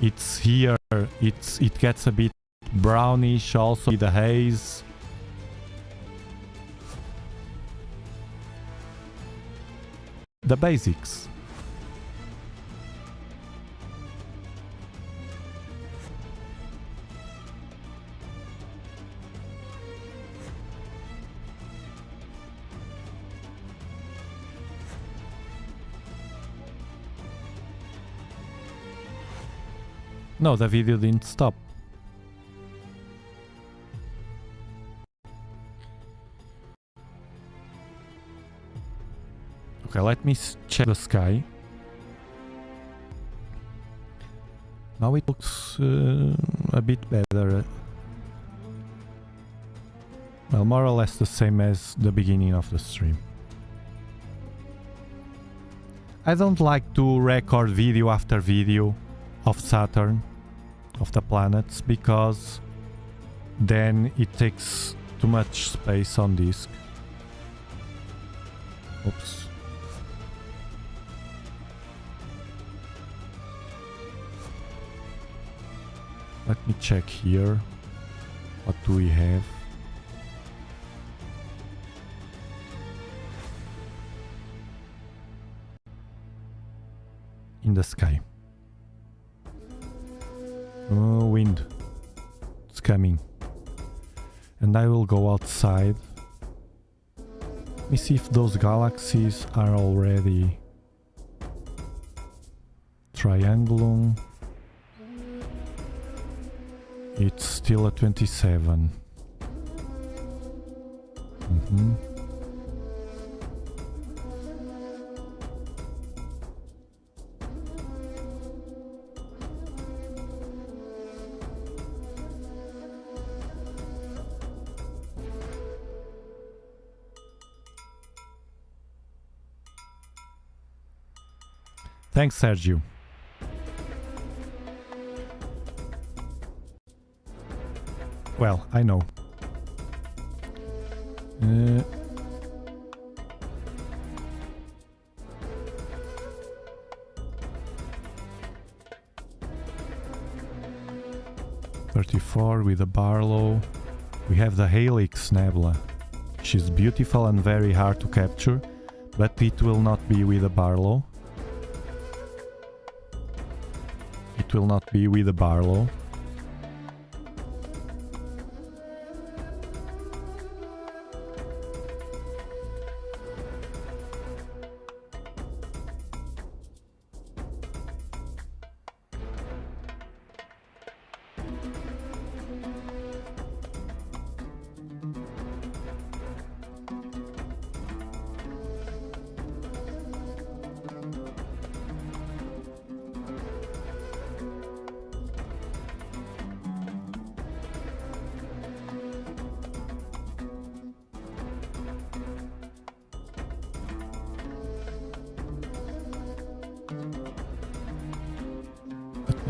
it's here. It gets a bit brownish. Also, the haze. The basics. No, the video didn't stop. Okay, let me check the sky. Now it looks a bit better. Well, more or less the same as the beginning of the stream. I don't like to record video after video of Saturn, of the planets, because then it takes too much space on disk. Oops. Let me check here. What do we have? In the sky. Oh, wind. It's coming. And I will go outside. Let me see if those galaxies are already triangulum. It's still at 27. Thanks, Sergio. Well, I know. Uh, (34) with a Barlow. We have the Helix Nebula. She's beautiful and very hard to capture, but it will not be with a Barlow. It will not be with a Barlow.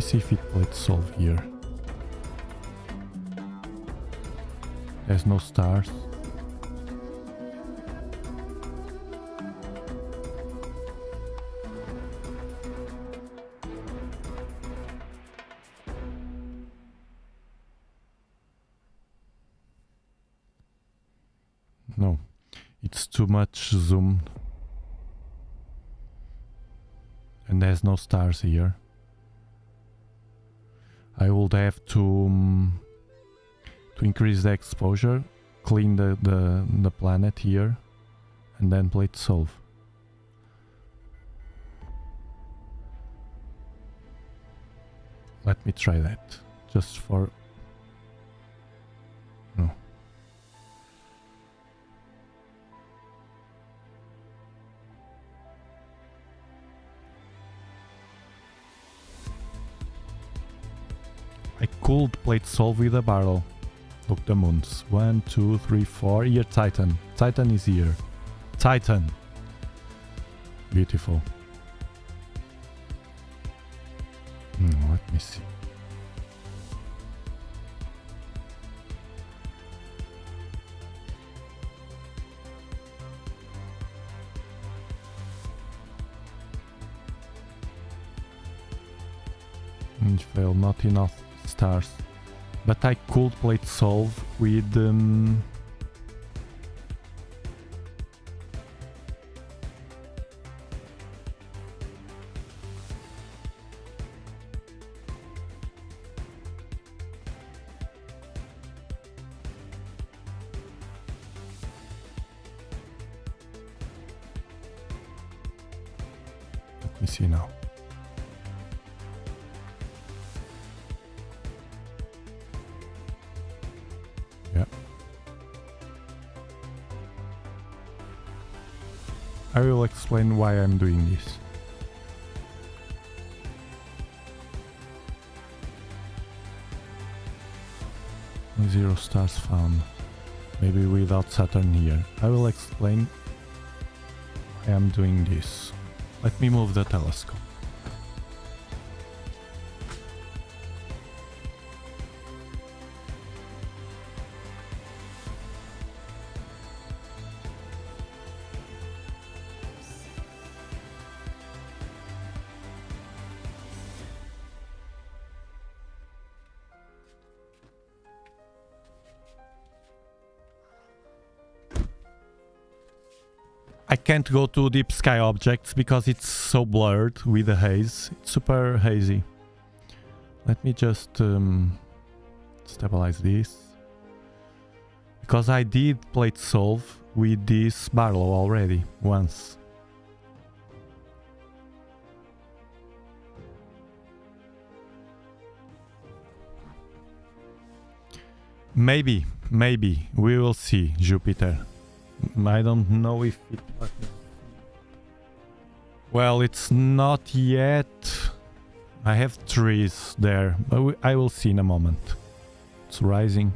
See if it played solve here. There's no stars. No, it's too much zoomed. And there's no stars here. I would have to increase the exposure, clean the planet here, and then play it solve. Let me try that, just for... No. could plate solve with a barrel. Look, the moons. 1, 2, 3, 4. Here, Titan. Titan is here. Titan. Beautiful. Let me see. Fail, not enough stars. But I could plate solve with let me see now. I will explain why I'm doing this. Zero stars found. Maybe without Saturn here. I will explain why I'm doing this. Let me move the telescope. I can't go to deep sky objects because it's so blurred with the haze. It's super hazy. Let me just stabilize this. Because I did plate solve with this Barlow already once. Maybe we will see Jupiter. I don't know if it... Well, it's not yet. I have trees there, but I will see in a moment. It's rising.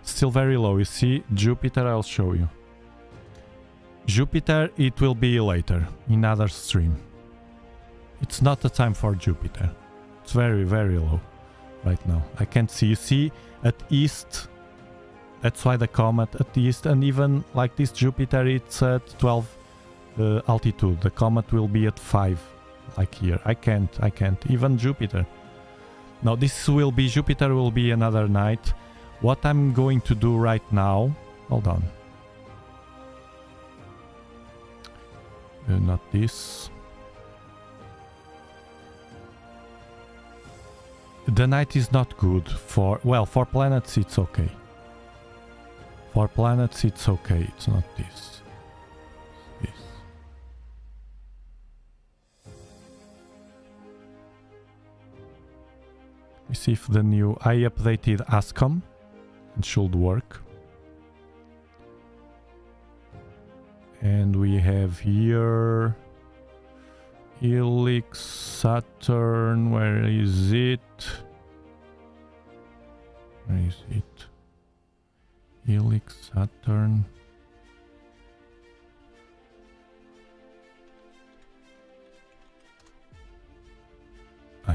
Still very low. You see, Jupiter, I'll show you. Jupiter, it will be later, in other stream. It's not the time for Jupiter. It's very, very low right now. I can't see. You see, at east... That's why the comet at the east, and even like this Jupiter, it's at 12 altitude. The comet will be at 5, like here. I can't. Even Jupiter. Now this will be, Jupiter will be another night. What I'm going to do right now... Hold on. Not this. The night is not good for... Well, for planets it's okay. For planets it's okay, it's not this. This. Let me see if the new... I updated ASCOM. It should work. And we have here... Helix, Saturn, where is it? Where is it? Helix, Saturn.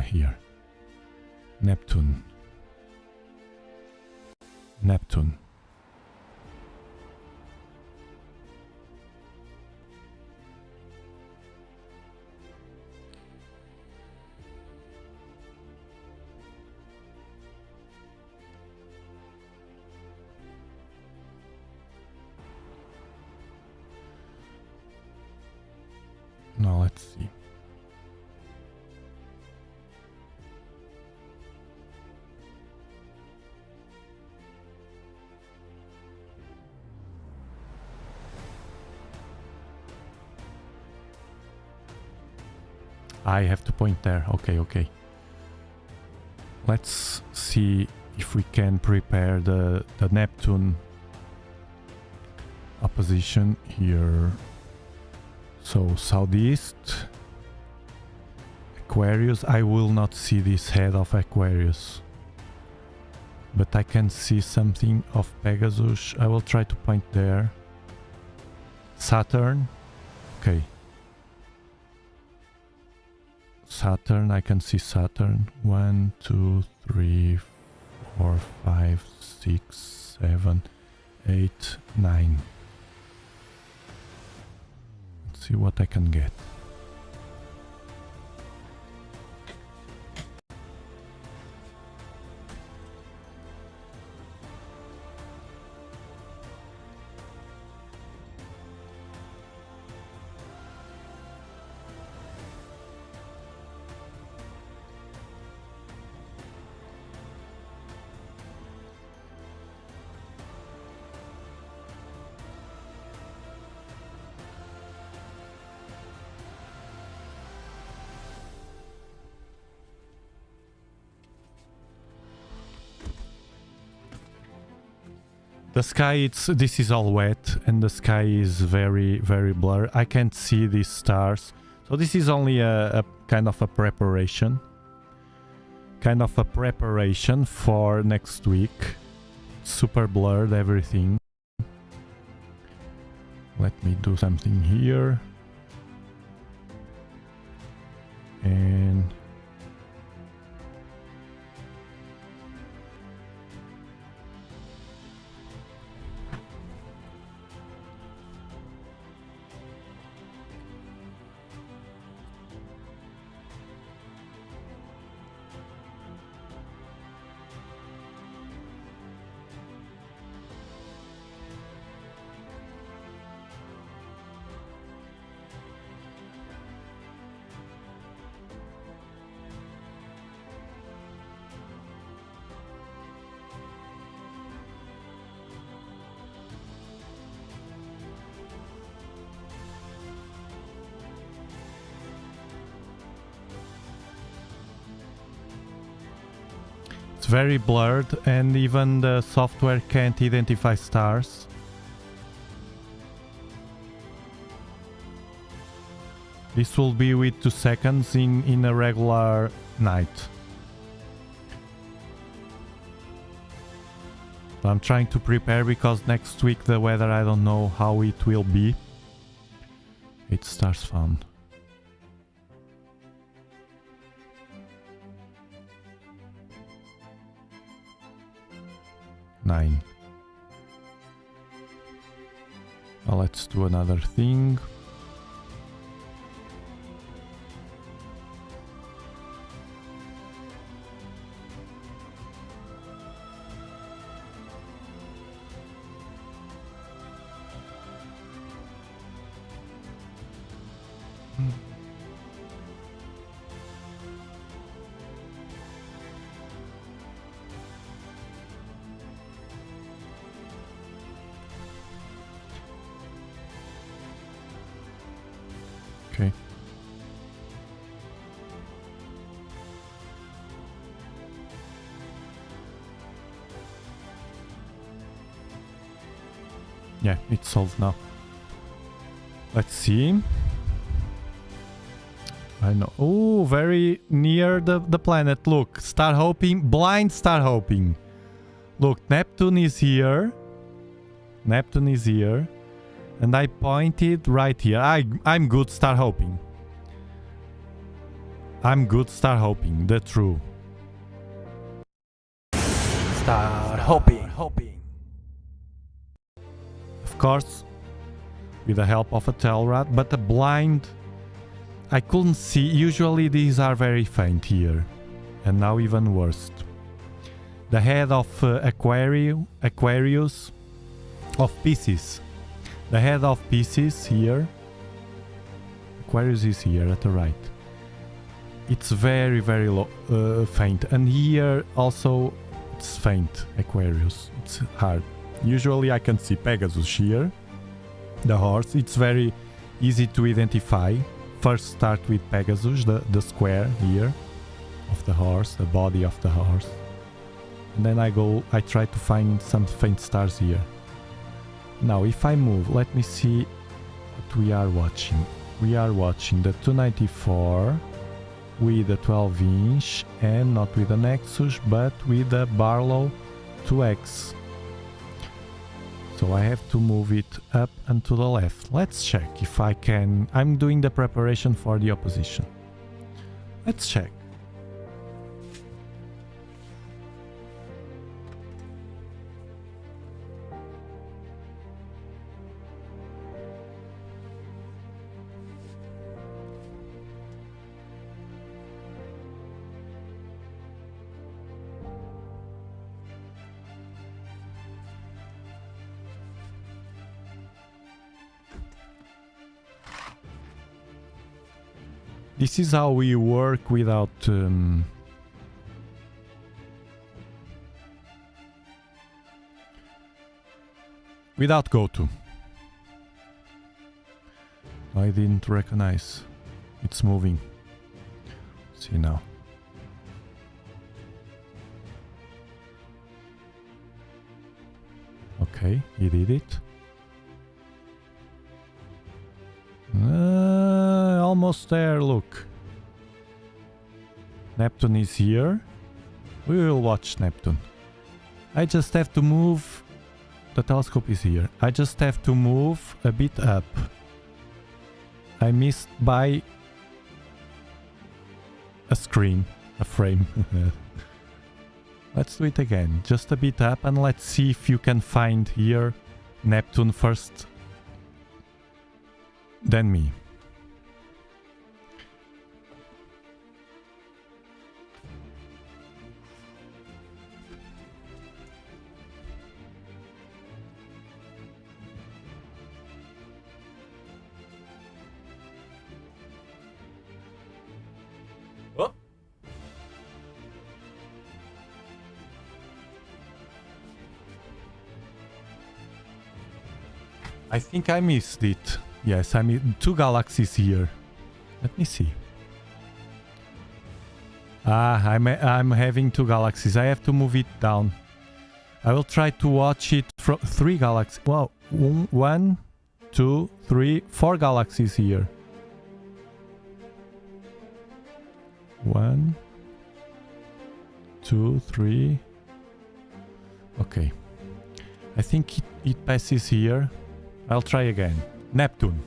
Here. Neptune. Neptune. Now let's see. I have to point there. Okay. Let's see if we can prepare the Neptune opposition here. So southeast, Aquarius. I will not see this head of Aquarius. But I can see something of Pegasus. I will try to point there. Saturn. Okay. Saturn, I can see Saturn. 1, 2, 3, 4, 5, 6, 7, 8, 9. Let's see what I can get. The sky, this is all wet and the sky is very, very blurred. I can't see these stars. So this is only a kind of a preparation. Kind of a preparation for next week. Super blurred, everything. Let me do something here. And... it's very blurred and even the software can't identify stars. This will be with 2 seconds in a regular night. I'm trying to prepare because next week the weather, I don't know how it will be. 8 stars found. Nine. Well, let's do another thing. Okay. Yeah, it's solved now. Let's see. I know. Oh, very near the planet. Look, star hopping, blind star hopping. Look, Neptune is here. Neptune is here. And I pointed right here. I'm good star hopping. I'm good star hopping. The true. Star hopping. Of course, with the help of a tail rat, but a blind, I couldn't see. Usually these are very faint here. And now even worse. The head of Aquarius of Pisces. The head of Pisces here. Aquarius is here at the right. It's very, very low, faint. And here also it's faint, Aquarius. It's hard. Usually I can see Pegasus here. The horse. It's very easy to identify. First start with Pegasus, the square here of the horse, the body of the horse. And then I try to find some faint stars here. Now, if I move, let me see what we are watching. We are watching the 294 with the 12-inch and not with the Nexus, but with the Barlow 2x. So I have to move it up and to the left. Let's check if I can. I'm doing the preparation for the opposition. Let's check. This is how we work without without go-to. I didn't recognize. It's moving. See now. Okay, he did it. Almost there, look. Neptune is here. We will watch Neptune. I just have to move. The telescope is here. I just have to move a bit up. I missed by a screen, a frame. Let's do it again. Just a bit up and let's see if you can find here Neptune first, then me. Oh. I think I missed it. Yes, I mean 2 galaxies here. Let me see. I'm having 2 galaxies. I have to move it down. I will try to watch it from 3 galaxies. Wow, 1, 2, 3, 4 galaxies here. 1, 2, 3. Okay. I think it passes here. I'll try again. Neptune.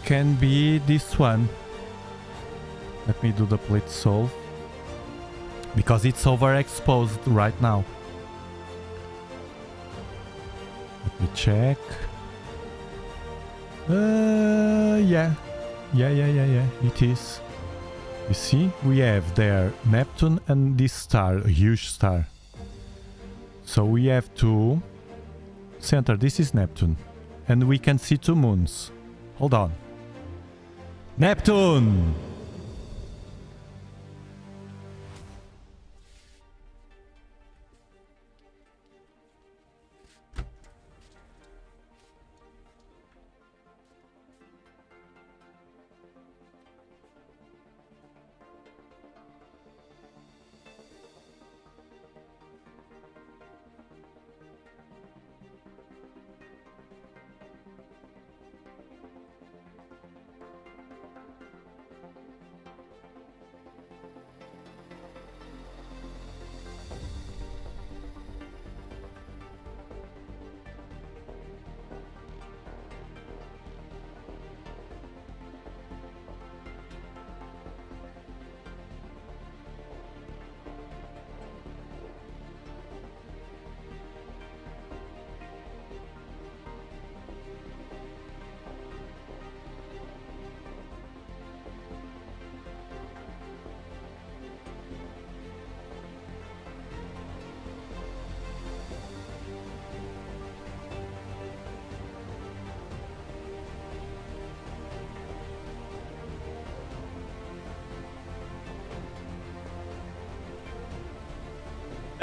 Can be this one. Let me do the plate solve because it's overexposed right now. Let me check. Yeah, it is. You see, we have there Neptune and this star, a huge star. So we have to center. This is Neptune, and we can see 2 moons. Hold on. Neptune!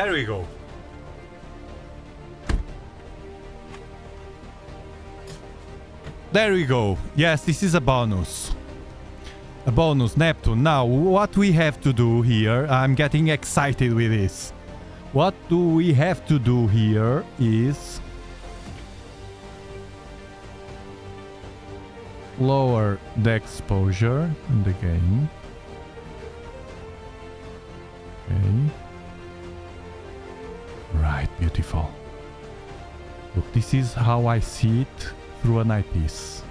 There we go. There we go. Yes, this is a bonus. A bonus, Neptune. Now, what we have to do here, I'm getting excited with this. What do we have to do here is lower the exposure in the game. Okay. Right, beautiful. Look, this is how I see it through an eyepiece.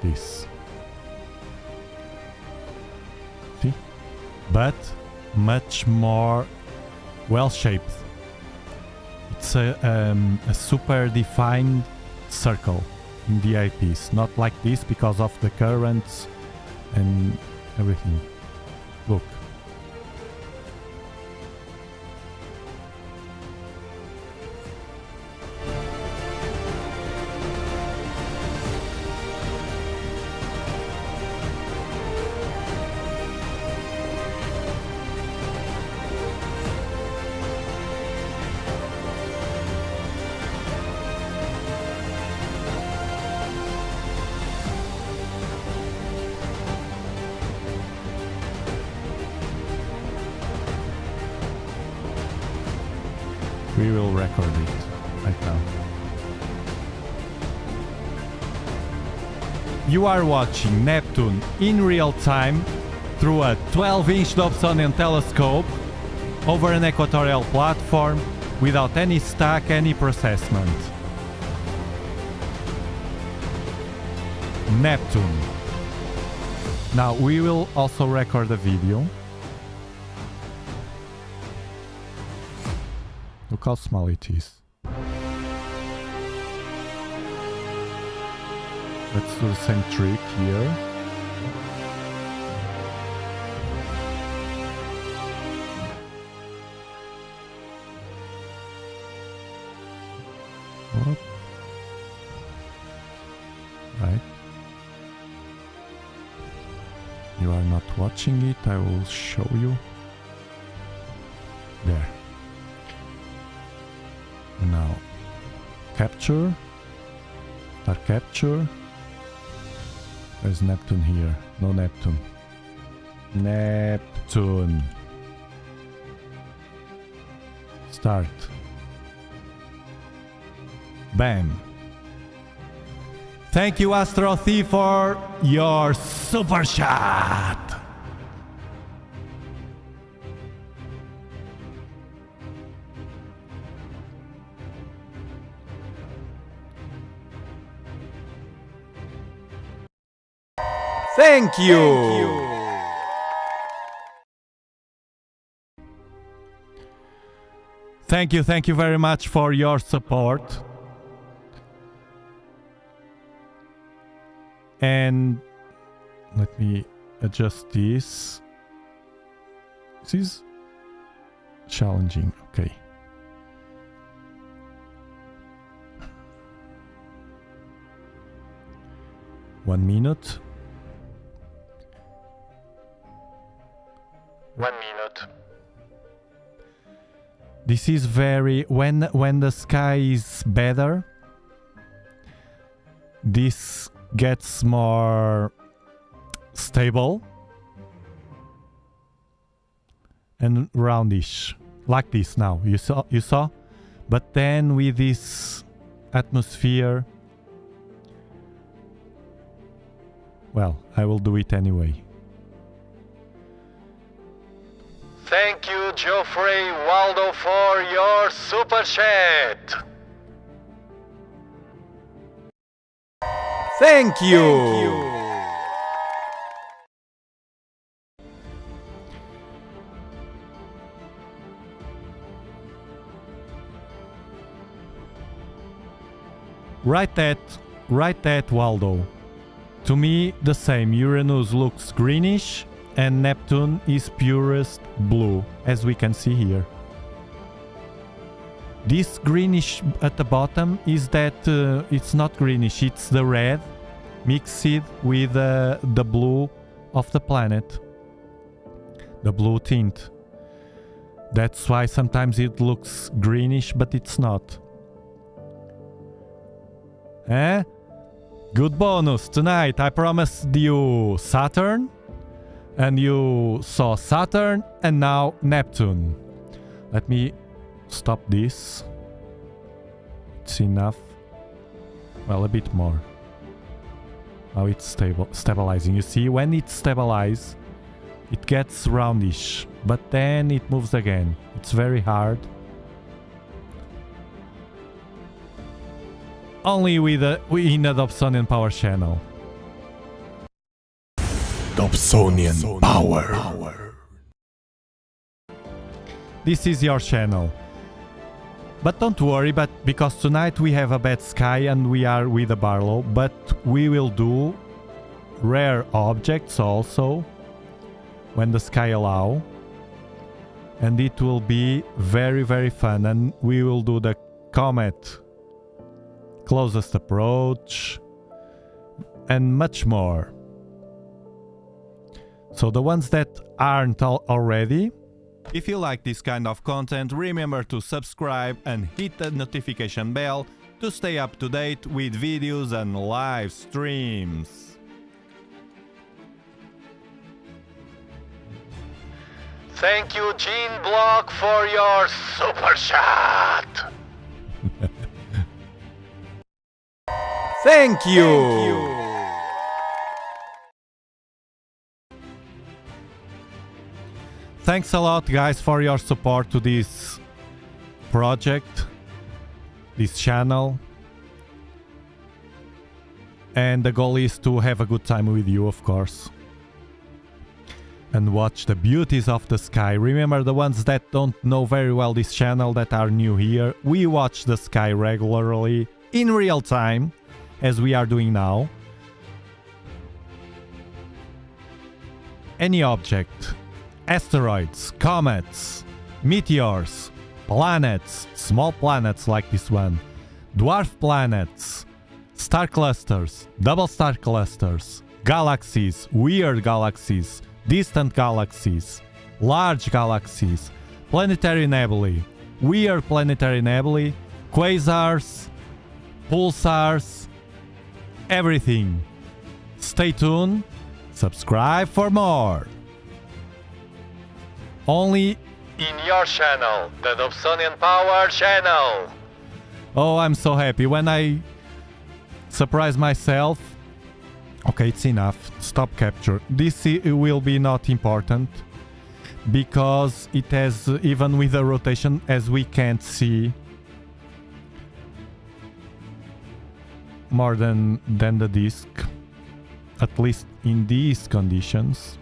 This. See? But much more well-shaped. It's a super defined circle in the eyepiece. Not like this because of the currents and everything. Look. We will record it right now. You are watching Neptune in real time through a 12-inch Dobsonian telescope over an equatorial platform without any stack, any processment. Neptune. Now we will also record a video. Look how small it is. Let's do the same trick here. What? Right. You are not watching it, I will show you. There. Now, capture, start capture. There's Neptune here. No Neptune. Neptune. Start. Bam. Thank you, Astro Thief, for your super shot. Thank you. Thank you very much for your support. And let me adjust this. This is challenging. Okay. One minute. 1 minute. This is very when the sky is better, this gets more stable and roundish, like this now. You saw, but then with this atmosphere, well, I will do it anyway. Thank you, Geoffrey Waldo, for your super chat. Thank you. Right that, Waldo. To me, the same. Uranus looks greenish, and Neptune is purest blue, as we can see here. This greenish at the bottom is that it's not greenish, it's the red mixed with the blue of the planet. The blue tint. That's why sometimes it looks greenish, but it's not. Eh? Good bonus tonight. I promised you Saturn. And you saw Saturn and now Neptune. Let me stop this. It's enough. Well, a bit more. Now it's stabilizing. You see, when it stabilizes, it gets roundish, but then it moves again. It's very hard. Only in the Dobsonian power channel. Dobsonian power. This is your channel. But don't worry, because tonight we have a bad sky and we are with a Barlow, but we will do rare objects also when the sky allow. And it will be very, very fun. And we will do the comet closest approach and much more. So the ones that aren't already, if you like this kind of content, remember to subscribe and hit the notification bell to stay up to date with videos and live streams. Thank you, Gene Block, for your super chat. Thank you. Thanks a lot, guys, for your support to this project, this channel. And the goal is to have a good time with you, of course. And watch the beauties of the sky. Remember, the ones that don't know very well this channel, that are new here, we watch the sky regularly, in real time, as we are doing now. Any object. Asteroids, comets, meteors, planets, small planets like this one, dwarf planets, star clusters, double star clusters, galaxies, weird galaxies, distant galaxies, large galaxies, planetary nebulae, weird planetary nebulae, quasars, pulsars, everything. Stay tuned, subscribe for more. Only in your channel, the Dobsonian Power channel. Oh, I'm so happy when I surprise myself. Okay, it's enough. Stop capture. This will be not important because it has, even with the rotation, as we can't see more than the disk, at least in these conditions.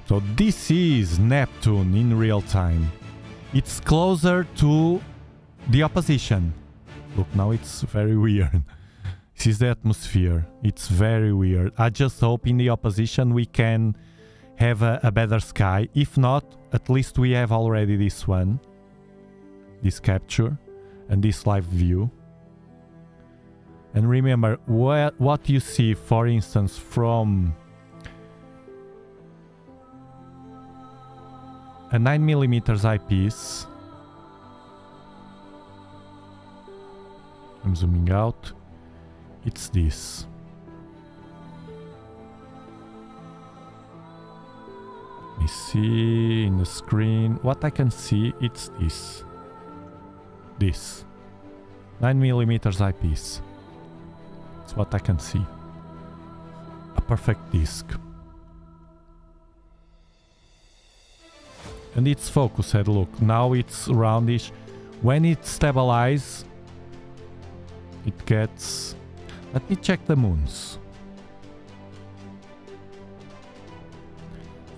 So this is Neptune in real time. It's closer to the opposition. Look, now it's very weird. This is the atmosphere. It's very weird. I just hope in the opposition we can have a better sky. If not, at least we have already this one. This capture and this live view. And remember, what you see, for instance, from a 9mm eyepiece. I'm zooming out. It's this. Let me see in the screen. What I can see, it's this. This. 9mm eyepiece. That's what I can see. A perfect disc. And it's focused, look, now it's roundish. When it stabilizes, it gets... Let me check the moons.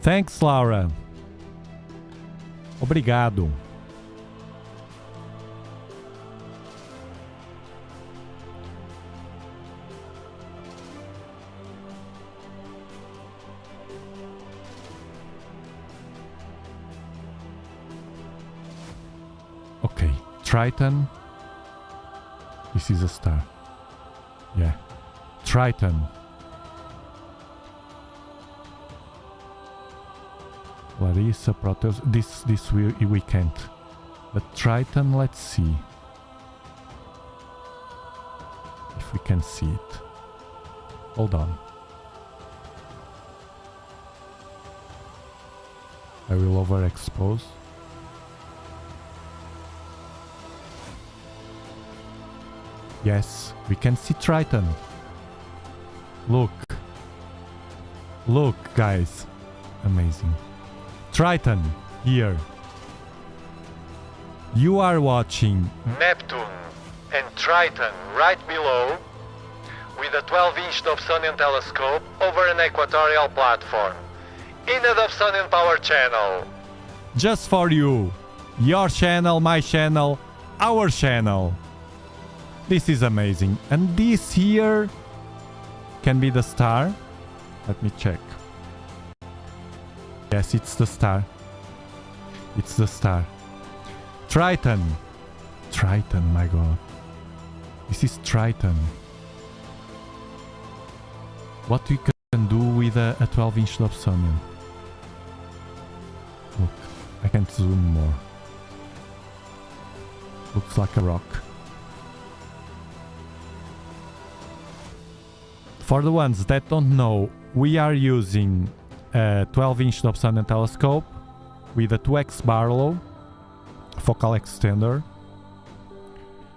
Thanks, Laura. Obrigado. Okay, Triton. This is a star. Yeah. Triton. Clarissa, Proteus. This we can't. But Triton, let's see if we can see it. Hold on. I will overexpose. Yes, we can see Triton. Look. Look, guys. Amazing. Triton, here. You are watching Neptune and Triton right below with a 12-inch Dobsonian telescope over an equatorial platform in a Dobsonian power channel. just for you. Your channel, my channel, our channel. This is amazing. And this here can be the star. Let me check. Yes, it's the star. It's the star. Triton. Triton, my god. This is Triton. What we can do with a 12-inch Dobsonian. Look, I can't zoom more. Looks like a rock. For the ones that don't know, we are using a 12-inch Dobsonian telescope with a 2x Barlow focal extender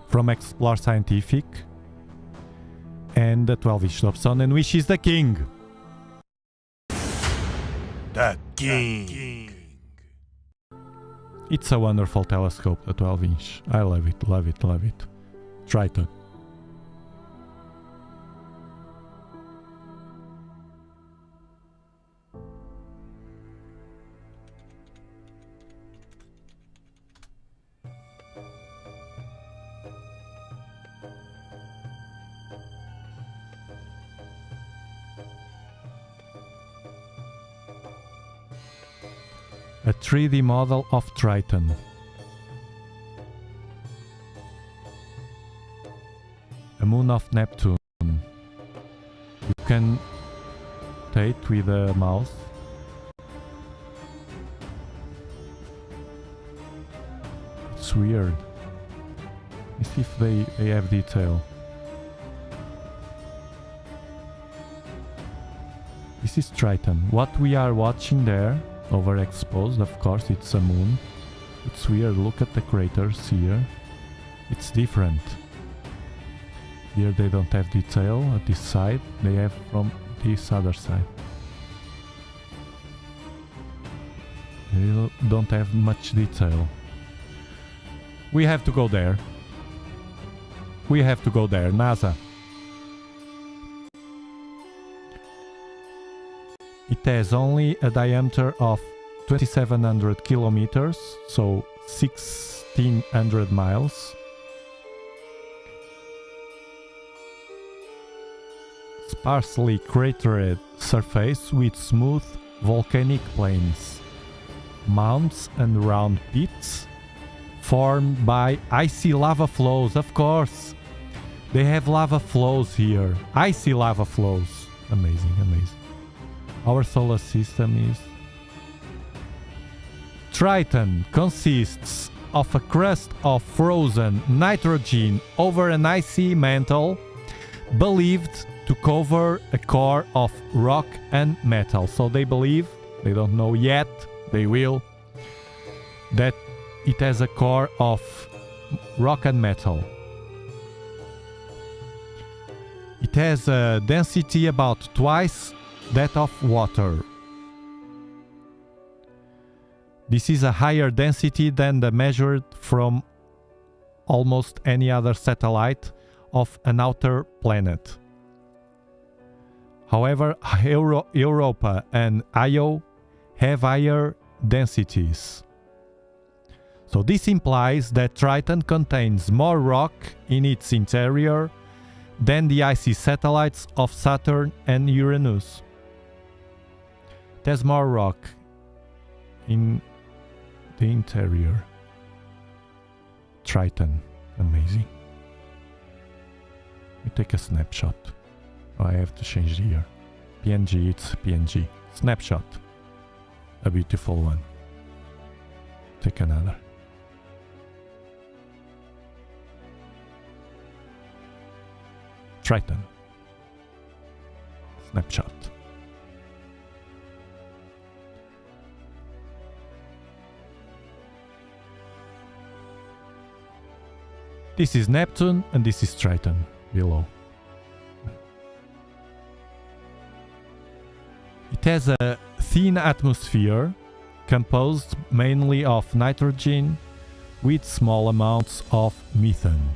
from Explore Scientific and the 12-inch Dobsonian, which is the king. The king. It's a wonderful telescope, the 12-inch. I love it, love it, love it. Triton. A 3D model of Triton. A moon of Neptune. You can take with a mouse. It's weird. Let's see if they have detail. This is Triton. What we are watching there, overexposed, of course, it's a moon. It's weird, look at the craters here. It's different. Here they don't have detail at this side, they have from this other side. They don't have much detail. We have to go there. We have to go there, NASA. It has only a diameter of 2700 kilometers, so 1600 miles. Sparsely cratered surface with smooth volcanic plains, mounds and round pits formed by icy lava flows, of course. They have lava flows here, icy lava flows. Amazing, amazing. Our solar system is... Triton consists of a crust of frozen nitrogen over an icy mantle believed to cover a core of rock and metal. So they believe, they don't know yet, they will, that it has a core of rock and metal. It has a density about twice that of water. This is a higher density than the measured from almost any other satellite of an outer planet. However, Europa and Io have higher densities. So this implies that Triton contains more rock in its interior than the icy satellites of Saturn and Uranus. There's more rock in the interior. Triton. Amazing. Let me take a snapshot. Oh, I have to change the year. PNG, it's PNG. Snapshot. a beautiful one. Take another. Triton. Snapshot. This is Neptune and this is Triton below. It has a thin atmosphere composed mainly of nitrogen with small amounts of methane.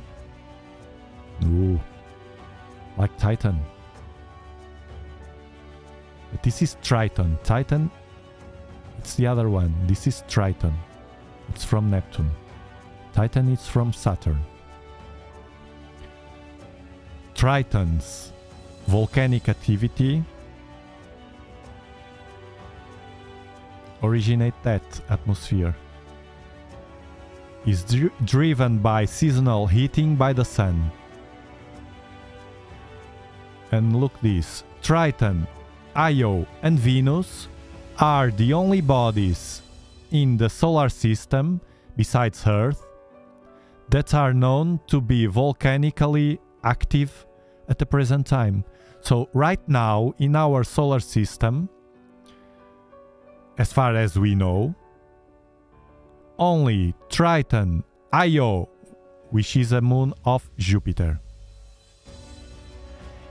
Ooh, like Titan. But this is Triton. Titan, it's the other one. This is Triton. It's from Neptune. Titan is from Saturn. Triton's volcanic activity originate that atmosphere. Is driven by seasonal heating by the sun. And look this, Triton, Io and Venus are the only bodies in the solar system, besides Earth, that are known to be volcanically active at the present time. So right now in our solar system, as far as we know, only Triton, Io, which is a moon of Jupiter,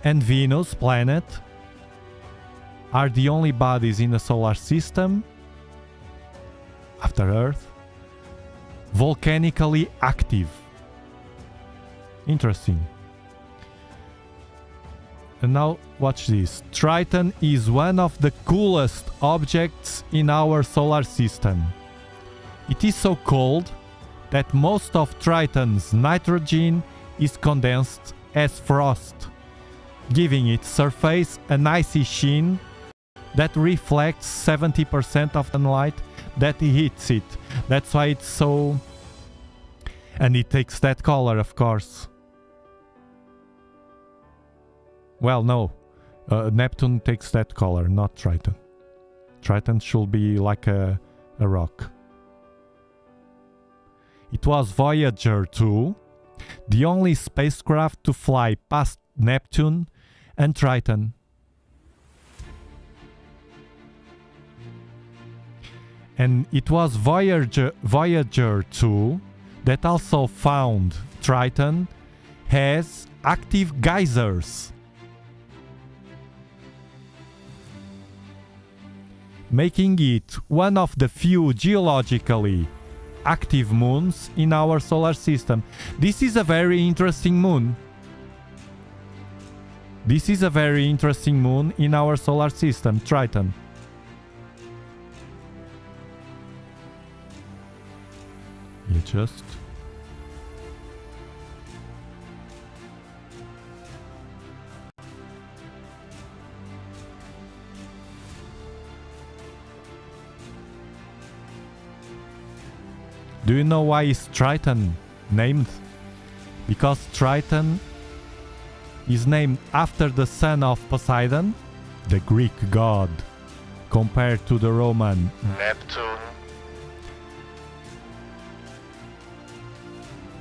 and Venus planet are the only bodies in the solar system, after Earth, volcanically active. Interesting. And now watch this. Triton is one of the coolest objects in our solar system. It is so cold that most of Triton's nitrogen is condensed as frost, giving its surface an icy sheen that reflects 70% of the sunlight that hits it. That's why it's so... And it takes that color, of course. Well, no. Neptune takes that color, not Triton. Triton should be like a rock. It was Voyager 2, the only spacecraft to fly past Neptune and Triton. And it was Voyager 2 that also found Triton has active geysers, making it one of the few geologically active moons in our solar system. This is a very interesting moon. This is a very interesting moon in our solar system, Triton. You just... Do you know why is Triton named? Because Triton is named after the son of Poseidon, the Greek god, compared to the Roman Neptune.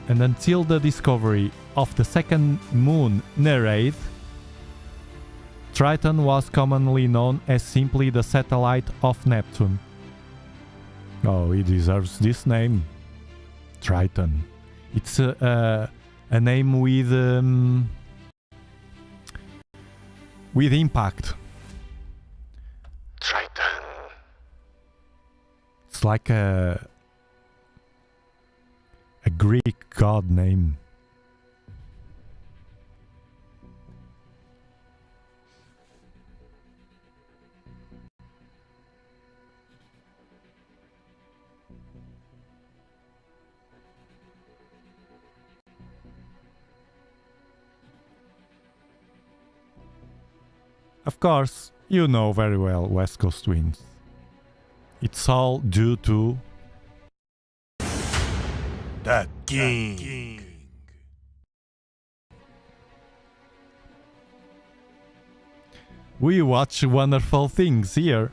And until the discovery of the second moon Nereid, Triton was commonly known as simply the satellite of Neptune. Oh, it deserves this name. Triton. It's a name with impact. Triton. It's like a Greek god name. Of course, you know very well West Coast winds. It's all due to the king. We watch wonderful things here.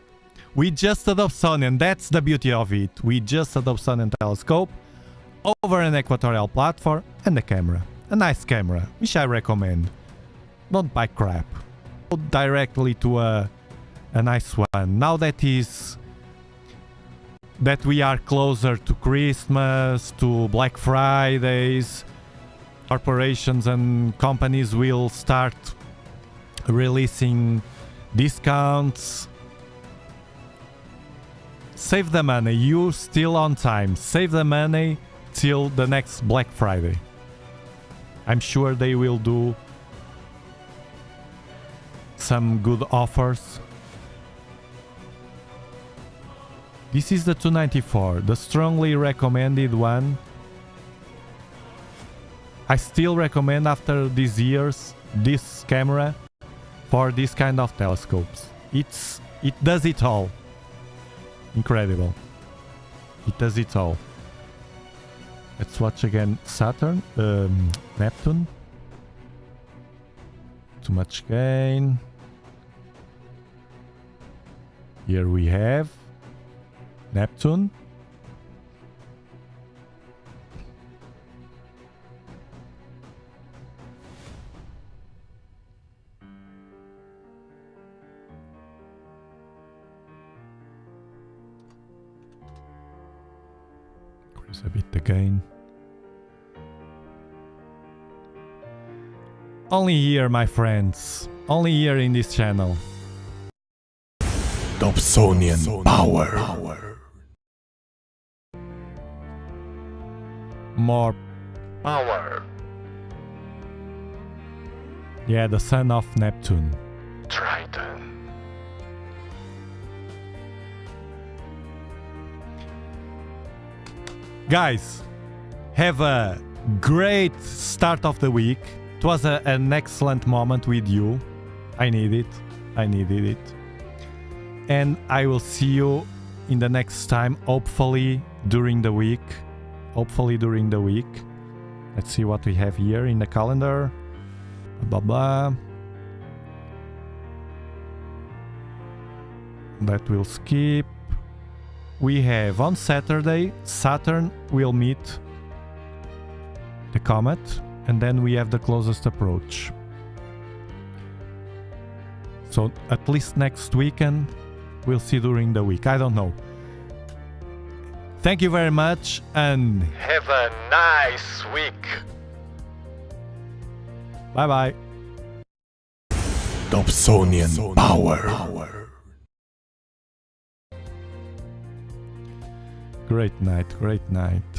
We just a Dobsonian, that's the beauty of it. We just a Dobsonian telescope over an equatorial platform and a camera. A nice camera, which I recommend. Don't buy crap. Go directly to a nice one. Now that we are closer to Christmas, to Black Fridays, corporations and companies will start releasing discounts. Save the money, you're still on time. Save the money till the next Black Friday. I'm sure they will do some good offers. This is the 294, the strongly recommended one. I still recommend after these years this camera for this kind of telescopes. It does it all. Incredible. It does it all. Let's watch again Saturn, Neptune. Too much gain. Here we have Neptune. Increase a bit the gain. Only here, my friends. Only here in this channel. Dobsonian power. More Power. Yeah, the son of Neptune. Triton. Guys, have a great start of the week. It was an excellent moment with you. I needed it. And I will see you in the next time, hopefully during the week. Let's see what we have here in the calendar. Blah blah. That will skip. We have on Saturday, Saturn will meet the comet, and then we have the closest approach. So at least next weekend, we'll see during the week. I don't know. Thank you very much and Have a nice week. bye bye. Dobsonian power. Great night.